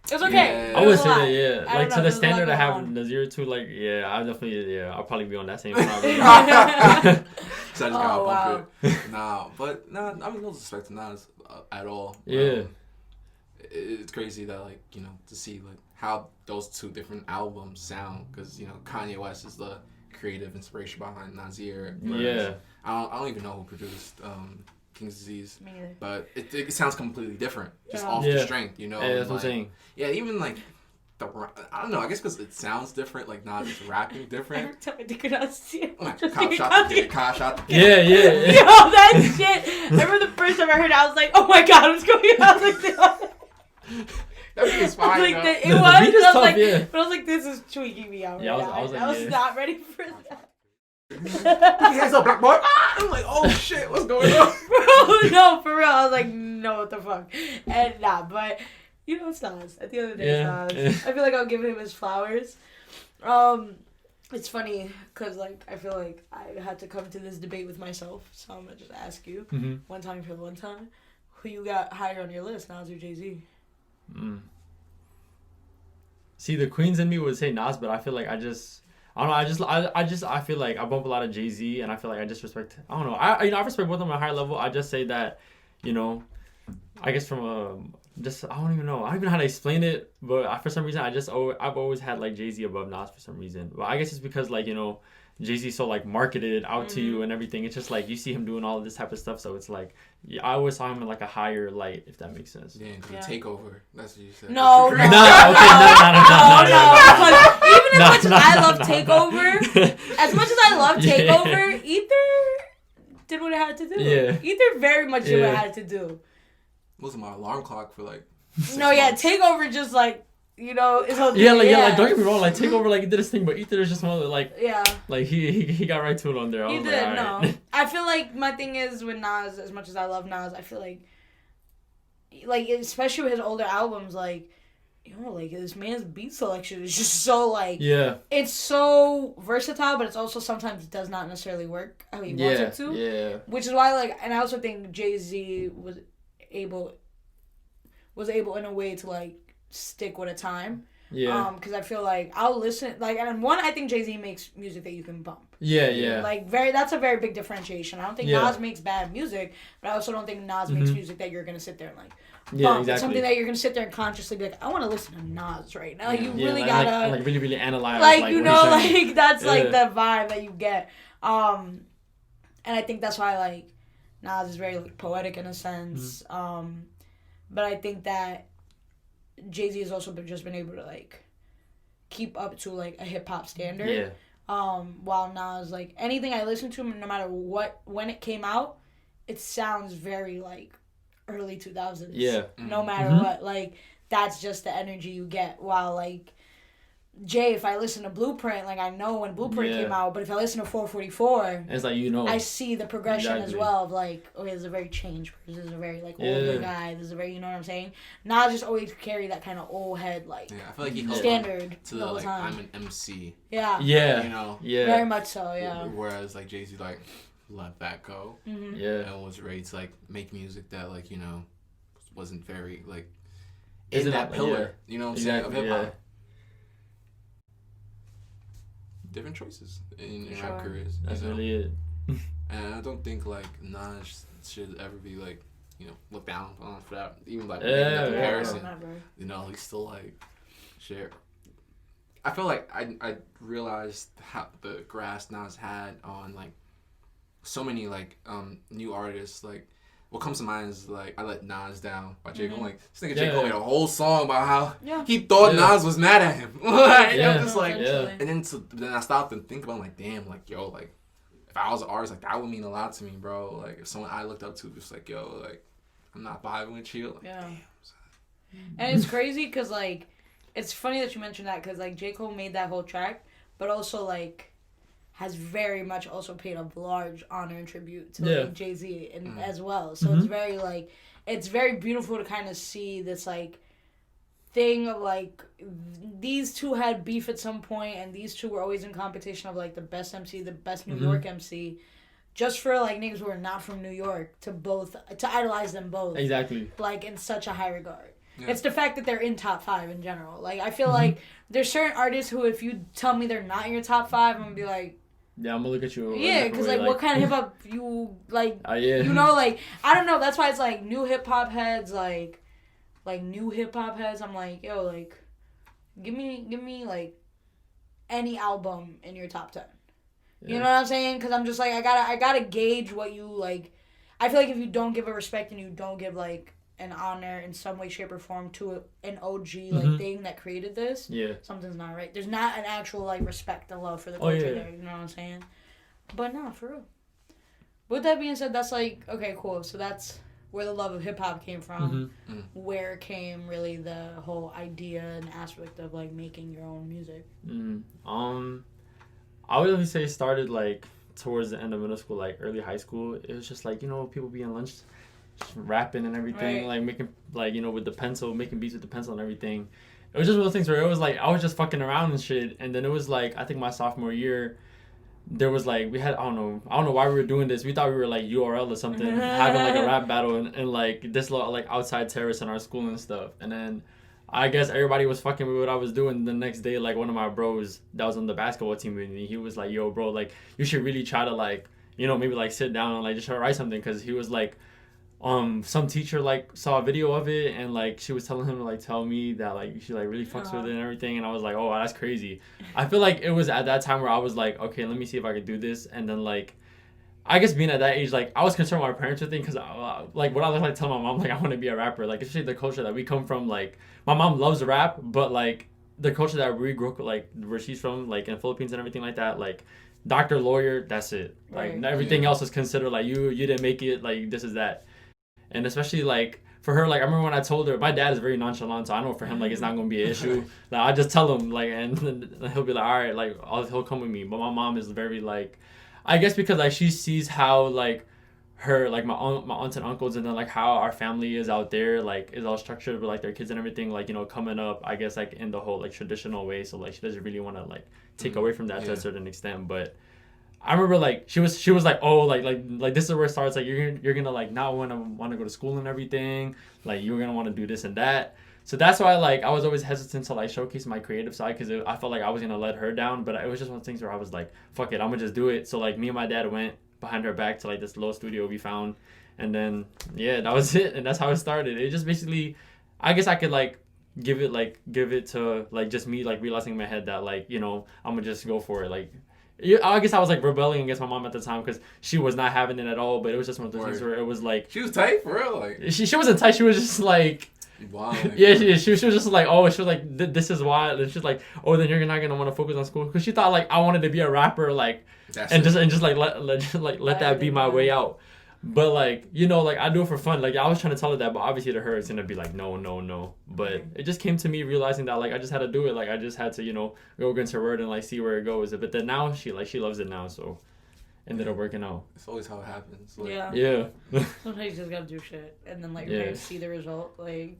It was okay. Yeah. I would say that, yeah. Like to the standard I have on. Nasir to, like, I'll probably be on that same probably. So I just gotta bump it. Nah, I mean, no disrespect to Nas at all. Yeah. It's crazy that, like, you know, to see, like, how those two different albums sound. Because, you know, Kanye West is the creative inspiration behind Nasir. Yeah. I don't even know who produced King's Disease. Me either. But it sounds completely different. Just off the strength, you know? Yeah, that's like, what I'm saying. Yeah, even, like, I don't know. I guess because it sounds different. Like, Nas is rapping different. Every time I think of Nasir, Cop shot the kid. Cop shot the kid. Yeah. Yo, that shit. I remember the first time I heard it, I was like, oh my God, what's going on? I was like, that was fine. Like, it was. I was like, yeah. But I was like, this is tweaking me out. Yeah, right I was not ready for that. Hands up, black boy. I'm like, oh shit, what's going on? Bro, no, for real. I was like, no, what the fuck? And but you know, it's Nas. At the end of the day, it's Nas. I feel like I'll give him his flowers. It's funny because like I feel like I had to come to this debate with myself, so I'm gonna just ask you one time, who you got higher on your list, Nas or Jay-Z? See, the Queens in me would say Nas, but I feel like I feel like I bump a lot of Jay-Z, and I feel like I just respect. I don't know. I respect both of them at a higher level. I just say that, you know, I guess from I don't even know. I don't even know how to explain it, but for some reason I've always had like Jay-Z above Nas for some reason. But I guess it's because like, you know, Jay-Z so like marketed out to you and everything. It's just like you see him doing all of this type of stuff, so it's like I always saw him in like a higher light, if that makes sense. Yeah, the takeover. That's what you said. No. Even as much as I love Takeover, Ether did what it had to do. Yeah. Ether very much did what it had to do. Wasn't my alarm clock for like 6 No, yeah, months. Takeover just like, you know, is like don't get me wrong, like Takeover like he did his thing, but Ether is just one of the like like he got right to it on there. He did, like, no. Right. I feel like my thing is with Nas, as much as I love Nas, I feel like especially with his older albums, like, you know, like this man's beat selection is just so like it's so versatile, but it's also sometimes does not necessarily work how he wants it to. Yeah. Which is why like, and I also think Jay-Z was able in a way to like stick with a time. Yeah. Because I feel like I'll listen like, and one, I think Jay-Z makes music that you can bump. Yeah. Like that's a very big differentiation. I don't think Nas makes bad music, but I also don't think Nas makes music that you're gonna sit there and like bump. Exactly. It's something that you're gonna sit there and consciously be like, I want to listen to Nas right now. Like you really gotta like really analyze. Like you know, like that's like the vibe that you get. And I think that's why like Nas is very like poetic in a sense. But I think that Jay-Z has also just been able to like keep up to like a hip hop standard. While Nas, like, anything I listen to, no matter when it came out, it sounds very, like, early 2000s. Yeah. No matter what. Like, that's just the energy you get. While, like, Jay, if I listen to Blueprint, like, I know when Blueprint came out, but if I listen to 444, it's like, I see the progression as well of, like, okay, there's a very changed person, there's a very, like, older guy, there's a very, you know what I'm saying? Nas just always carry that kind of old head, like, I feel like he held standard to the like, time. I'm an MC. Yeah. Yeah. You know? Yeah. Very much so, yeah. Whereas, like, Jay-Z, like, let that go. Mm-hmm. Yeah. And was ready to, like, make music that, like, you know, wasn't very, like, in that pillar, you know what I'm saying, of hip-hop. Yeah. Different choices in rap careers. That's really it. And I don't think, like, Nas should ever be, like, you know, looked down on for that. Even, like, that comparison. You know, he's still, like, share. I feel like I realized how the grasp Nas had on, like, so many, like, new artists. Like, what comes to mind is, like, I Let Nas Down by J. Cole. Like, this nigga J. Cole made a whole song about how he thought Nas was mad at him. Like, I'm just like, and then I stopped and think about it, like, damn, like, yo, like, if I was an artist, like, that would mean a lot to me, bro. Like, if someone I looked up to just like, yo, like, I'm not vibing with you. Like, damn. And it's crazy because, like, it's funny that you mentioned that because, like, J. Cole made that whole track, but also, like, has very much also paid a large honor and tribute to like, Jay-Z and as well. So it's very, like, it's very beautiful to kind of see this, like, thing of, like, these two had beef at some point and these two were always in competition of, like, the best MC, the best New York MC, just for, like, niggas who are not from New York to idolize them both. Exactly. Like, in such a high regard. Yeah. It's the fact that they're in top 5 in general. Like, I feel like there's certain artists who, if you tell me they're not in your top 5, I'm gonna be like, yeah, I'm gonna look at you. Yeah, because, like, what kind of hip-hop you, like, you know, like, I don't know. That's why it's, like, new hip-hop heads, like new hip-hop heads, I'm like, yo, like, give me, like, any album in your top 10. Yeah. You know what I'm saying? Because I'm just, like, I gotta gauge what you, like, I feel like if you don't give a respect and you don't give, like, an honor in some way, shape, or form to an OG, like, thing that created this, something's not right. There's not an actual, like, respect and love for the culture there, you know what I'm saying? But no, for real. With that being said, that's, like, okay, cool. So that's where the love of hip-hop came from, where came, really, the whole idea and aspect of, like, making your own music. I would really say it started, like, towards the end of middle school, like, early high school. It was just, like, you know, people being lunch, rapping and everything, like, making, like, you know, with the pencil, making beats with the pencil and everything. It was just one of those things where it was, like, I was just fucking around and shit, and then it was, like, I think my sophomore year, there was, like, we had, I don't know why we were doing this. We thought we were, like, URL or something, having, like, a rap battle and like, this little, like, outside terrace in our school and stuff, and then I guess everybody was fucking with what I was doing. The next day, like, one of my bros that was on the basketball team with me, he was like, yo, bro, like, you should really try to, like, you know, maybe, like, sit down and, like, just try to write something, because he was, like, some teacher, like, saw a video of it, and, like, she was telling him to, like, tell me that, like, she, like, really fucks with it and everything, and I was like, oh, that's crazy. I feel like it was at that time where I was like, okay, let me see if I could do this, and then, like, I guess being at that age, like, I was concerned with my parents with things, because, like, what I was, like, telling my mom, like, I want to be a rapper, like, especially the culture that we come from, like, my mom loves rap, but, like, the culture that we grew up, like, where she's from, like, in the Philippines and everything like that, like, doctor, lawyer, that's it. Like, everything else is considered, like, you didn't make it, like, this is that. And especially, like, for her, like, I remember when I told her, my dad is very nonchalant, so I know for him, like, it's not going to be an issue. Like, I just tell him, like, and he'll be like, all right, like, he'll come with me. But my mom is very, like, I guess because, like, she sees how, like, her, like, my aunts and uncles, and then, like, how our family is out there, like, is all structured with, like, their kids and everything, like, you know, coming up, I guess, like, in the whole, like, traditional way. So, like, she doesn't really want to, like, take away from that to a certain extent. But I remember, like, she was like, oh, like this is where it starts, like, you're gonna, like, not want to go to school and everything, like, you're gonna want to do this and that. So that's why, like, I was always hesitant to, like, showcase my creative side, because I felt like I was gonna let her down. But it was just one of those things where I was like, fuck it, I'm gonna just do it. So, like, me and my dad went behind her back to, like, this little studio we found, and then that was it, and that's how it started. It just basically, I guess I could, like, give it to, like, just me, like, realizing in my head that, like, you know, I'm gonna just go for it. Like, I guess I was, like, rebelling against my mom at the time, because she was not having it at all. But it was just one of those things where it was like, she was tight for real, like, she wasn't tight. She was just like, Wow. Yeah, she was just like, oh, she was like, this is why. And she's like, oh, then you're not gonna want to focus on school, because she thought like I wanted to be a rapper, like, and just like let that be my way out. But like, you know, like I do it for fun. Like I was trying to tell her that, but obviously to her it's gonna be like no. But it just came to me realizing that like I just had to do it. Like I just had to, you know, go against her word and like see where it goes. But then now she loves it now, so ended up working out. It's always how it happens. Like, yeah. Sometimes you just gotta do shit and then like see the result. Like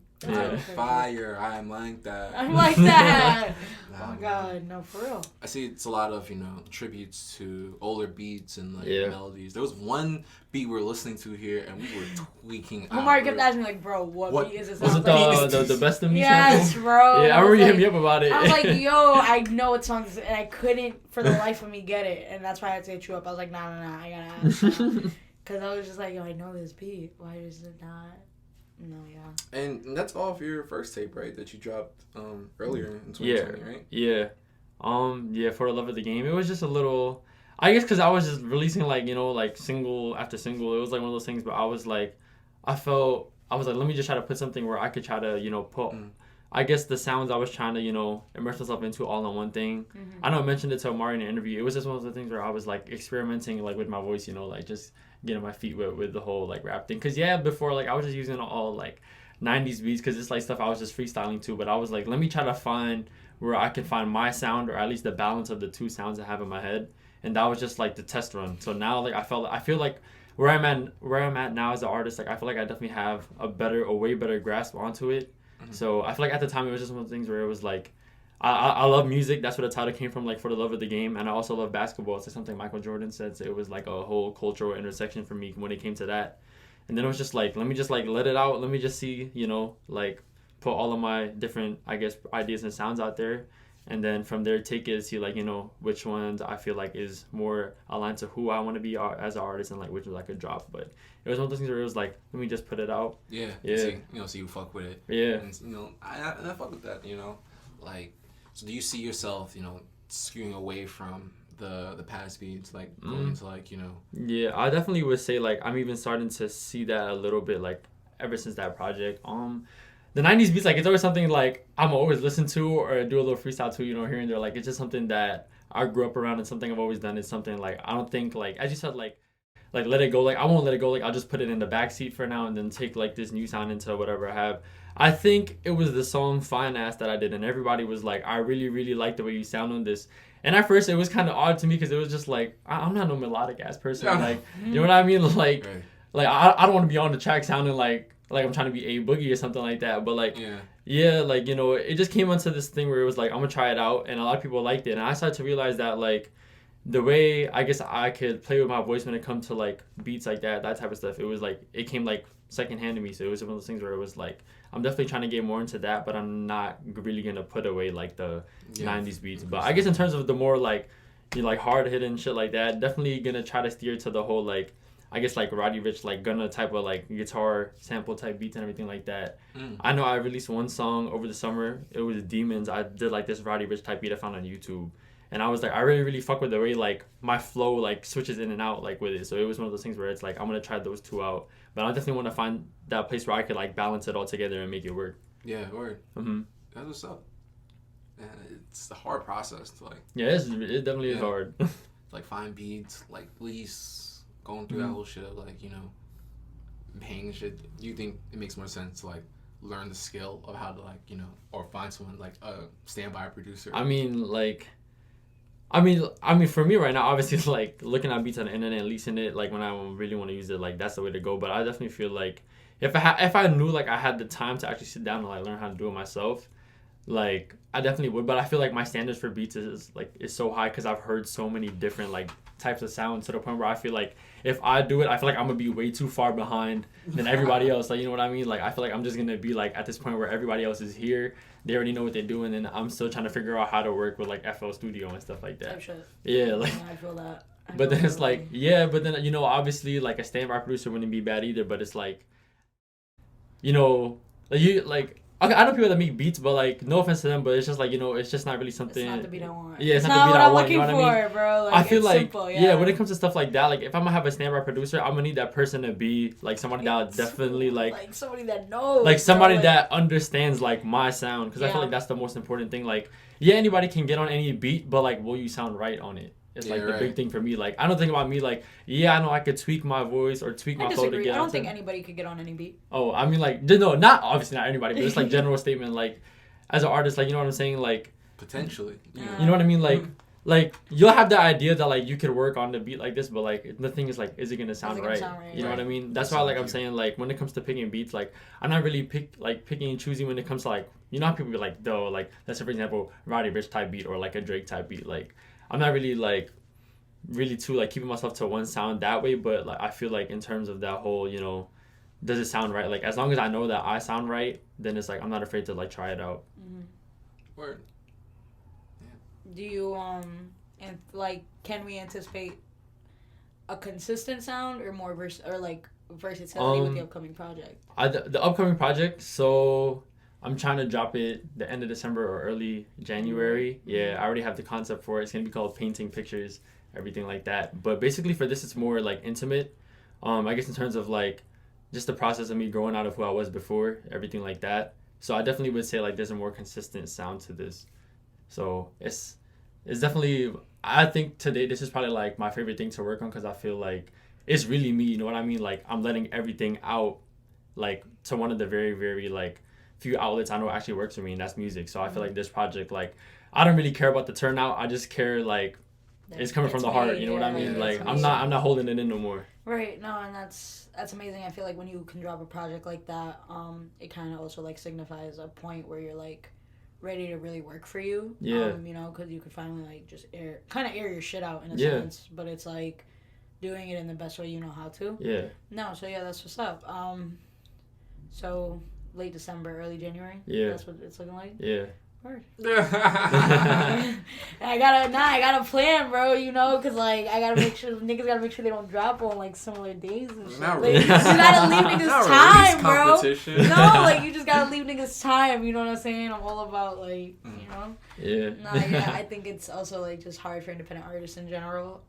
fire. I'm like that. I'm like that. Oh my god, no, for real. I see it's a lot of, you know, tributes to older beats and like melodies. There was one beat we were listening to here and we were tweaking out. Omar kept asking me like, bro, what beat is this? Was it the best of me? Yes, bro. Yeah, I remember you hit me up about it. I was like, yo, I know what song this is, and I couldn't for the life of me get it, and that's why I had to hit you up. I was like, nah, I gotta ask. Because I was just like, yo, I know this beat. Why is it not? No, yeah. And that's all for your first tape, right? That you dropped earlier in 2020, right? Yeah. Yeah, For the Love of the Game. It was just a little, I guess because I was just releasing like, you know, like single after single. It was like one of those things, but I was like, let me just try to put something where I could try to, you know, put, I guess the sounds I was trying to, you know, immerse myself into all in one thing. Mm-hmm. I know I mentioned it to Amari in an interview. It was just one of the things where I was like experimenting like with my voice, you know, like just getting my feet wet with the whole like rap thing. Cause before like I was just using all like 90s beats, cause it's like stuff I was just freestyling to. But I was like, let me try to find where I can find my sound, or at least the balance of the two sounds I have in my head. And that was just like the test run. So now like I feel like where I'm at now as an artist, like I feel like I definitely have a way better grasp onto it. Mm-hmm. So I feel like at the time it was just one of the things where it was like, I love music. That's where the title came from, like For the Love of the Game. And I also love basketball. It's like something Michael Jordan said. So it was like a whole cultural intersection for me when it came to that. And then it was just like, let me just like let it out. Let me just see, you know, like put all of my different, I guess, ideas and sounds out there. And then from there, take it, see like, you know, which ones I feel like is more aligned to who I want to be as an artist, and like which ones I could drop. But it was one of those things where it was like, let me just put it out. Yeah. See, you know, so you fuck with it. Yeah. And, you know, I fuck with that, you know. Like, so do you see yourself, you know, skewing away from the past beats, like going into like, you know? Yeah, I definitely would say like I'm even starting to see that a little bit, like ever since that project. The 90s beats, like, it's always something, like, I'm always listen to or do a little freestyle to, you know, here and there. Like, it's just something that I grew up around and something I've always done. It's something, like, I don't think, like, as you said, like, let it go. Like, I won't let it go. Like, I'll just put it in the backseat for now and then take, like, this new sound into whatever I have. I think it was the song Fine Ass that I did, and everybody was like, I really, really like the way you sound on this. And at first, it was kind of odd to me because it was just, like, I'm not no melodic-ass person. Like, you know what I mean? Like, I don't want to be on the track sounding like I'm trying to be A Boogie or something like that. But, like, yeah, like, you know, it just came onto this thing where it was like, I'm going to try it out. And a lot of people liked it. And I started to realize that, like, the way I guess I could play with my voice when it comes to, like, beats like that type of stuff, it was, like, it came, like, secondhand to me. So it was one of those things where it was, like, I'm definitely trying to get more into that, but I'm not really going to put away, like, the 90s beats. But I guess in terms of the more, like, you know, like, hard-hitting shit like that, definitely going to try to steer to the whole, like, I guess like Roddy Ricch, like Gunna type of like guitar sample type beats and everything like that. I know I released one song over the summer. It was Demons. I did like this Roddy Ricch type beat I found on YouTube. And I was like, I really, really fuck with the way like my flow like switches in and out like with it. So it was one of those things where it's like, I'm going to try those two out. But I definitely want to find that place where I could like balance it all together and make it work. Yeah, word. Mm-hmm. That's what's up. And it's a hard process to like. Yeah, it definitely is hard. Like find beats, like lease. Going through that whole shit of like, you know, paying shit. Do you think it makes more sense to like learn the skill of how to like, you know, or find someone like a standby producer? I mean, for me right now, obviously, like looking at beats on the internet and leasing it, like when I really want to use it, like that's the way to go. But I definitely feel like if I knew like I had the time to actually sit down and like learn how to do it myself, like I definitely would. But I feel like my standards for beats is so high because I've heard so many different like types of sounds to the point where I feel like if I do it, I feel like I'm gonna be way too far behind than everybody else. Like, you know what I mean? Like I feel like I'm just gonna be like at this point where everybody else is here, they already know what they're doing, and I'm still trying to figure out how to work with like FL Studio and stuff like that. Oh, shit. Yeah, like I feel that. But then it's like, but then you know, obviously like a standby producer wouldn't be bad either. But it's like, you know, like Okay, I know people that make beats, but like, no offense to them, but it's just like, you know, it's just not really something. It's not the beat I want. Yeah, it's not the beat I want. You know what I mean? Bro. Like, I feel like, simple, yeah, when it comes to stuff like that, like if I'm gonna have a standby producer, I'm gonna need that person to be like somebody that definitely like somebody that knows, like somebody that understands like my sound, because I feel like that's the most important thing. Like, yeah, anybody can get on any beat, but like, will you sound right on it? It's like the big thing for me. Like, I don't think about me like, yeah, I know I could tweak my voice or tweak my flow to get. I don't think anybody could get on any beat. Oh, I mean, like, no, not obviously not anybody, but it's like general statement. Like, as an artist, like, you know what I'm saying? Like, potentially, you know what I mean? Like you'll have the idea that like you could work on the beat like this, but like the thing is like, is it gonna sound right? You know what I mean? That's why like I'm saying like when it comes to picking beats, like I'm not really picking and choosing when it comes to like, you know how people be like, though, like let's say for example Roddy Ricch type beat or like a Drake type beat. Like I'm not really like too like keeping myself to one sound that way, but like I feel like in terms of that whole, you know, does it sound right? Like as long as I know that I sound right, then it's like I'm not afraid to like try it out. Word. Do you and like can we anticipate a consistent sound or more versatility with the upcoming project? The upcoming project, so I'm trying to drop it the end of December or early January. Yeah, I already have the concept for it. It's gonna be called Painting Pictures, everything like that. But basically for this, it's more like intimate. I guess in terms of like just the process of me growing out of who I was before, everything like that. So I definitely would say like there's a more consistent sound to this. So it's definitely, I think today this is probably like my favorite thing to work on because I feel like it's really me, you know what I mean? Like I'm letting everything out like to one of the very, very like few outlets I know actually works for me, and that's music. So I feel like this project, like I don't really care about the turnout. I just care like it's coming from the heart, you know what I mean? Like I'm not holding it in no more. Right, no, and that's amazing. I feel like when you can drop a project like that, it kind of also like signifies a point where you're like ready to really work for you. You know, because you could finally like just air your shit out in a sense, but it's like doing it in the best way you know how to. No, so yeah, that's what's up. So late December, early January. That's what it's looking like. Word. I got a plan, bro. You know, cause like I gotta make sure niggas gotta make sure they don't drop on like similar days and shit. Like, you gotta leave niggas time, bro. No, like you just gotta leave niggas time. You know what I'm saying? I'm all about like, you know. I think it's also like just hard for independent artists in general.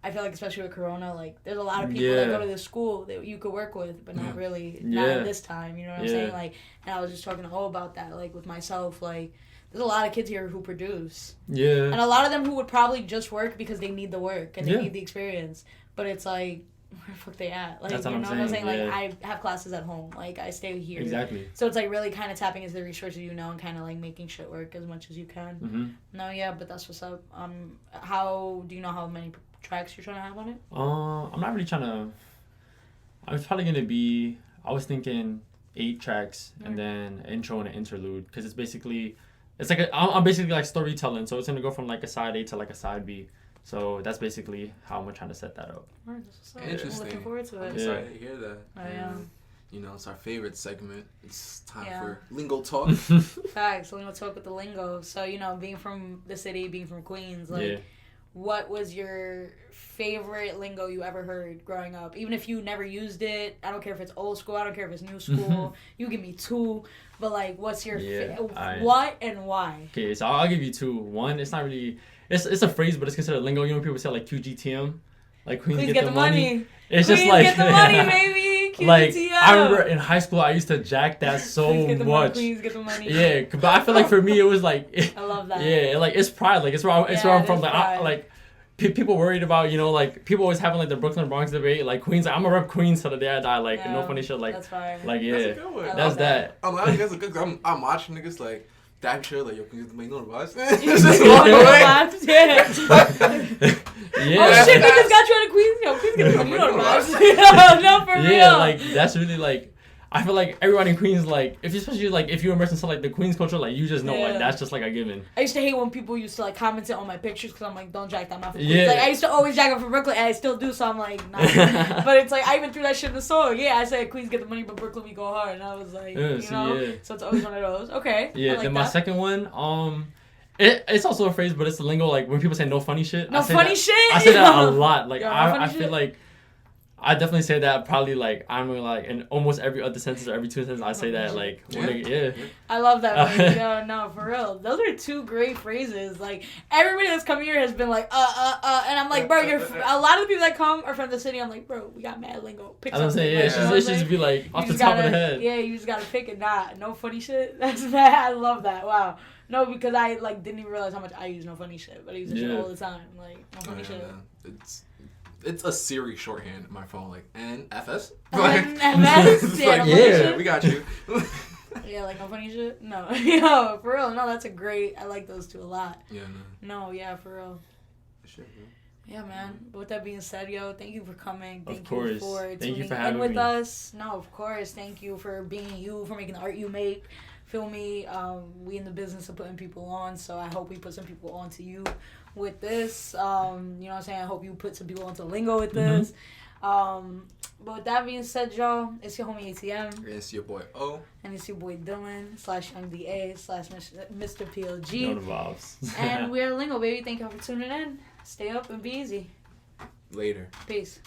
I feel like especially with Corona, like there's a lot of people that go to this school that you could work with, but not really, not at this time. You know what I'm saying? Like, and I was just talking to Ho about that, like with myself, like there's a lot of kids here who produce, and a lot of them who would probably just work because they need the work and they need the experience. But it's like, where the fuck they at? Like, that's you know what I'm saying? Yeah. Like I have classes at home, like I stay here. Exactly. So it's like really kind of tapping into the resources you know and kind of like making shit work as much as you can. No, but that's what's up. How do you know how many tracks you're trying to have on it? I'm not really trying to. I was thinking 8 tracks and then an intro and an interlude, because it's like I'm basically like storytelling, so it's gonna go from like a side A to like a side B. So that's basically how I'm trying to set that up. Interesting. I'm looking forward to it. I'm excited to hear that. You know, it's our favorite segment. It's time for Lingo Talk. Facts. Lingo Talk with the lingo. So, you know, being from the city, being from Queens, like, what was your favorite lingo you ever heard growing up? Even if you never used it, I don't care if it's old school, I don't care if it's new school. You give me 2, but like, what's your what and why? Okay, so I'll give you 2. One, it's not really, it's a phrase, but it's considered lingo. You know, when people say like QGTM, like Queens get the money. It's Queens just like get the money, baby. QGTM. Like I remember in high school, I used to jack that so much. Queens get the money. Yeah, but I feel like for me, it was like I love that. Yeah, like it's pride. Like it's where I'm from. Like people worried about, you know, like people always having like the Brooklyn Bronx debate. Like Queens, like, I'm gonna rep Queens till the day I die. Like no funny shit. Like that's fine. Like that's a good one. That's that. I'm like, that's a good. I'm watching niggas like. Damn sure, like, yo, Queens get the money, normalized. It's just walk away. Oh shit, niggas got you out of Queens. Yo, Queens get the money, normalized. No, for real. Yeah, like that's really like. I feel like everyone in Queens, like, especially like if you immerse into like the Queens culture, like you just know like that's just like a given. I used to hate when people used to like comment it on my pictures because I'm like, don't jack that, I'm not from Queens. Like I used to always jack up from Brooklyn, and I still do. So I'm like, nah. But it's like I even threw that shit in the song. Yeah, I said Queens get the money, but Brooklyn we go hard, and I was like, you know, so it's always one of those. Okay. Yeah. Like then my second one, it's also a phrase, but it's the lingo. Like when people say no funny shit. No funny shit. I say that a lot. Like I feel like. I definitely say that probably like I'm like in almost every other sentence or every 2 sentences I say that like I love that. Yo, no, for real. Those are 2 great phrases. Like everybody that's come here has been like and I'm like, bro, a lot of the people that come are from the city. I'm like, bro, we got mad lingo. Pick something. It should just be like off the top of the head. Yeah, you just gotta pick it. Nah, no funny shit. That's bad. I love that. Wow. No, because I like didn't even realize how much I use no funny shit, but I use it shit all the time. Like no funny shit. Man. It's a Siri shorthand in my phone, like NFS. NFS? Yeah, we got you. Yeah, like no funny shit? No. Yo, for real. No, that's a great... I like those 2 a lot. Yeah, no. No, yeah, for real. Shit, man. Yeah, man. But with that being said, yo, thank you for coming. Thank you for tuning in with us. No, of course. Thank you for being you, for making the art you make. Feel me? We in the business of putting people on, so I hope we put some people on to you with this. You know what I'm saying? I hope you put some people onto Lingo with this. But with that being said, y'all, it's your homie ATM. It's your boy O. And it's your boy Dylan / Young D.A / Mr. PLG. You know the vibes. And we're Lingo, baby. Thank y'all for tuning in. Stay up and be easy. Later. Peace.